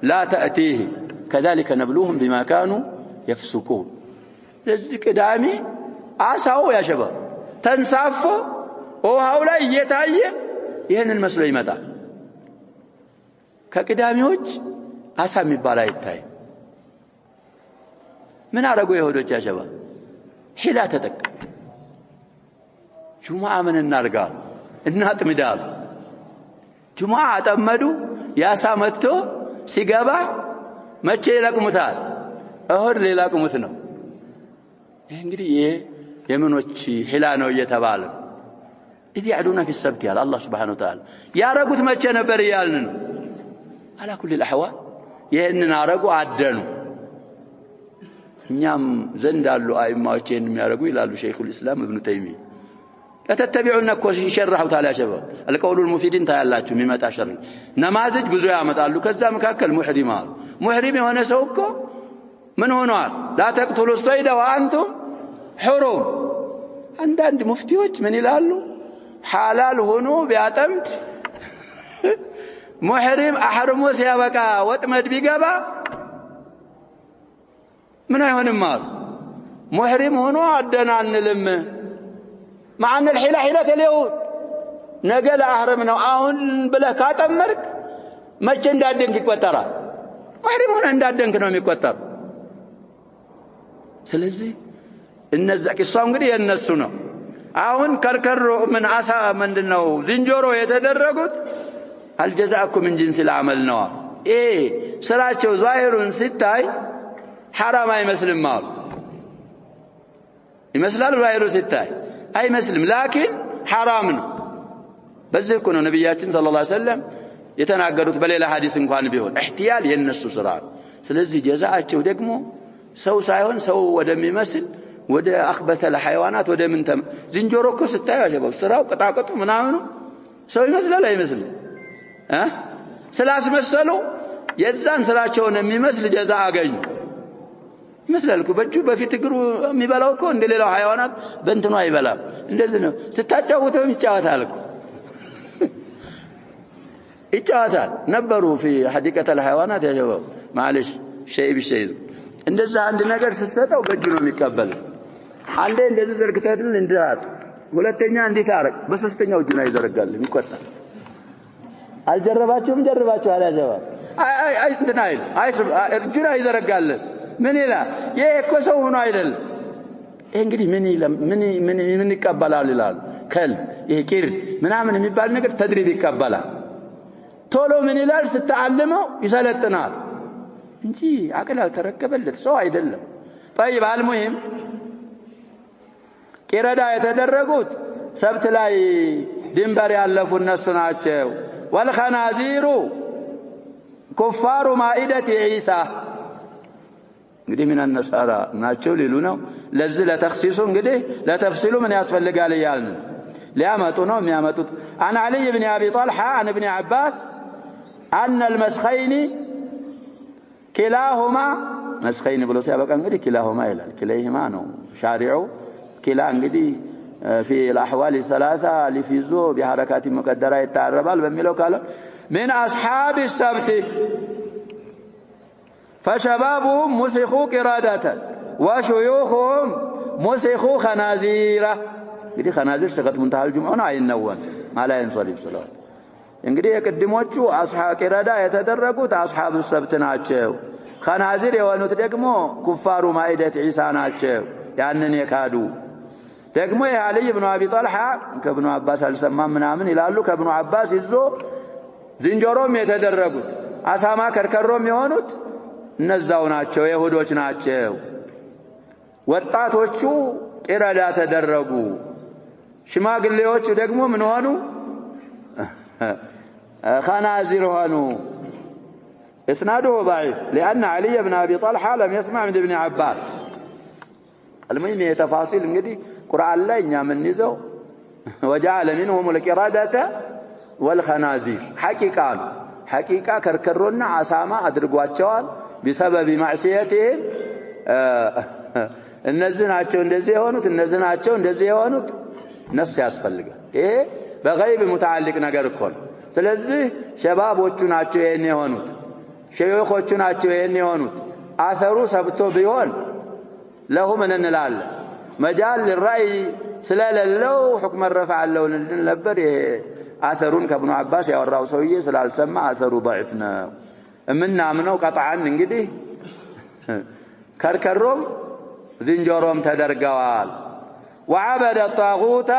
لا تأتيهم كذلك نبلوهم بما كانوا يفسقون لذلك دامي عساو يا شباب تنسافوا وهؤلاء يتعيه ይሄን መስሎ ይመጣል ከቅዳሜዎች አሳ የሚባል አይታይ ምን አረጉ ይሁዶች ያሸባ ሒላ ተጠቀ ጁማዓ ምን እናርጋ እናጥምዳል ጁማዓ አጠመዱ ያሳ መጥቶ ሲገባ መቼ ይለቅሙታል እሁድ ሊለቅሙት ነው እንግዲህ የምኖች ሒላ ነው እየተባለ إذ يعدون في السبت يا الله سبحانه وتعالى يا رجوت ما كان بريالنا على كل الأحوال يهننا رجو عدنوا نعم زند قالوا أي ما كان يا رجو إلى شيخ الإسلام ابن تيمية لا تتبعون كوش يشرحوا تعالى يا شباب القول المفيدين تعالى مما تعشرين نماذج جزء عمد قالوا كذا مكاكل محرم وانا سوكو من هنا لا تقتلوا الصيد وأنتم حرم عند مفتيوش من يلالو حلال هونو بياتمت محرم احرمو سيابقى وطمد بيغبا من يهون مال محرم هونو عدنا انلم مع ان الحيله حيله اليهود نقل احرمنا اهون بلا كاتمرك مچ እንዳደንክ ይቆጠራል محرم هونو እንዳደንክ ነው የሚቆጠር ስለዚህ እነዛ ቂሷው እንግዲህ የነሱ ነው አሁን ከርከሮ ምን አሳ ምንድነው ዝንጆሮ የተደረጉት አልጀዛኩም من جنس العمل ነው ስራቸው ዛሂሩን ሲታይ حرام አይመስልም ማለት ይመስላል ዛሂሩ ሲታይ አይመስልም ላኪን حرام ነው በዚህ እኮ ነው ነብያችን ሰለላሁ ዐለይሂ ወሰለም የተናገሩት በሌላ ሐዲስ እንኳን ቢሆን احتيال የነሱ ስራ ስለዚህ ጀዛአቸው ደግሞ ሰው ሳይሆን ሰው ወደሚመስል ወደ አخبث الحيوانات ወደ ምን ዝንጀሮ እኮ ስታዩ አጀበው ስራው ቅጣቅጡ ምናምኑ ሰው ይመስላል አይመስልም ስላስመሰሉ የዛን ስራቸውን የሚመስል ጀዛ አገኙ ይመስላል እኮ በእጁ በፊት እግሩ የሚበላው እኮ እንደሌላው حيوانات በእንትኑ አይበላም እንደዚህ ነው ስታጫውተው ይጫወታል እኮ ይጫወታል ነበሩ في حديقة الحيوانات ያጀበው معلش شيء بشيء እንደዛ አንድ ነገር ስትሰጠው በእጁ ነው የሚቀበለው አንዴ እንደዚህ ዘርግተህልን እንዲያት ሁለተኛ እንዴት አረግ በሶስተኛው እጁን አይዘረጋል ይቆጣል አልጀረባችሁም ጀርባችሁ አላዘባ አይ እንትና እጁን አይዘረጋል ምን ይላል ይሄ እኮ ሰው ሆኖ አይደል እንግዲህ ምን ይቀበላል ይላል ከል ይሄ ቂር ምናምን የሚባል ነገር ተድሪብ ይቀበላል ቶሎ ምን ይላል ስተዓልመው ይሰለጥናል እንጂ አቅል አልተረከበለት ሰው አይደለም طيب المهم ቂረዳ የተደረጉት ሰብት ላይ ድንበር ያለፉ እነሱ ናቸው والخنازير كفار مائدة عيسى እንግዲህ ምን النصارى ናቸው ሊሉ ነው ለዚህ ለተخصيص እንግዲህ ለተፍሲሉ ምን ያስፈልጋል ይያልን ሊያመጡ ነው የሚያመጡት عن علي بن ابي طلحه عن ابن عباس ان المسخين كلاهما مسخين ብሎ ሲያበቃ እንግዲህ كلاهما ይላል كليهما ነው ሻሪዑ كلا እንግዲህ في الاحوال الثلاثه لفيزو بحركات مقدره يتعربال በሚለው ካለ من اصحاب السبت فشبابهم مسخوا قرادة وشيوخهم مسخوا خنازير እንግዲህ خنازير سقط منتهى الجمعه አይነወን ማላ ينصرف صلاه እንግዲህ የቀድሞቹ አስሐብ ቂራዳ የተደረጉት አስሐብ السبت ናቸው خنازير የሆኑት ደግሞ ኩፋሩ ማኢደት ዒሳ ናቸው ያንን የካዱ ደግሞ የአሊ ኢብኑ አቢ ጣልሃ ከኢብኑ አባስ አልሰማም ምናምን ይላሉ ከኢብኑ አባስ ይዞ ዝንጀሮም የተደረጉት አሳማ ከርከሮም የሆኑት እነዛው ናቸው ይሁዶች ናቸው ወጣቶቹ ቂራዳ ተደረጉ ሽማግሌዎቹ ደግሞ ምን ሆኑ خنازير ሆኑ اسناده ضعيف لان علي بن ابي طلحه لم يسمع من ابن عباس المهم تفاصيل እንግዲህ ቁርአን ላይ እኛ ምን ይዘው وجعل منهم القردة والخنازير حقيقة كركرونا عساما أدرقواتشوال بسبب معصيتهم النزل عاتشو اندزي هونوت النزل عاتشو اندزي هونوت نفس ياسفلق إيه بغيب متعلق نقر كون سلزي شباب وچو ناتشو يهني هونوت شيوخ وچو ناتشو يهني هونوت آثروا سبتو بيون لهم من النلال مجال للرأي سلال اللو حكم الرفع اللو نلبر آثرون كابن عباس يا والراو سوية سلال سمع آثروا ضعفنا منا منو قطعا ننقدي كركروم زنجروم تدرقوال وعبد الطاغوت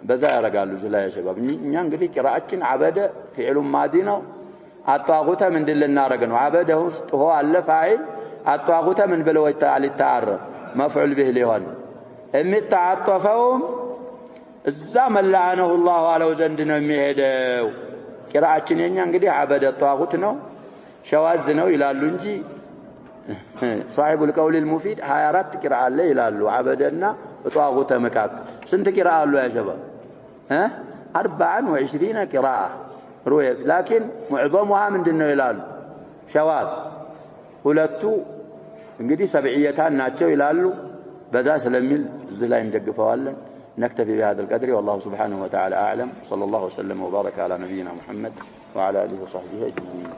بزاير قالوا زلا يا شباب نيانقدي قراءتين عبد فعل ماضي الطاغوت من دل النار قنو عبده هو الفاعل الطاغوت من بلوي تعالى التعرف مفعول به لهون امي تعطفهم الزمن لعنه الله على وزندنا ميهدو قراءتين نيانقدي عبد الطاغوت نو شواذ نو يلالو انجي صاحب القول المفيد 24 قراءه له يلالو عبدنا طاغوت مكاك سنت قراءه له يا شباب 24 قراءه رؤية لكن معظمها من دنو يلالو شواذ ሁለቱ እንግዲህ ሰብዕየታን ናቸው ይላሉ በዛ ስለሚል እዚህ ላይ እንደግፈዋለን نكتفي بهذا القدر والله سبحانه وتعالى أعلم صلى الله وسلم وبارك على نبينا محمد وعلى آله وصحبه أجمعين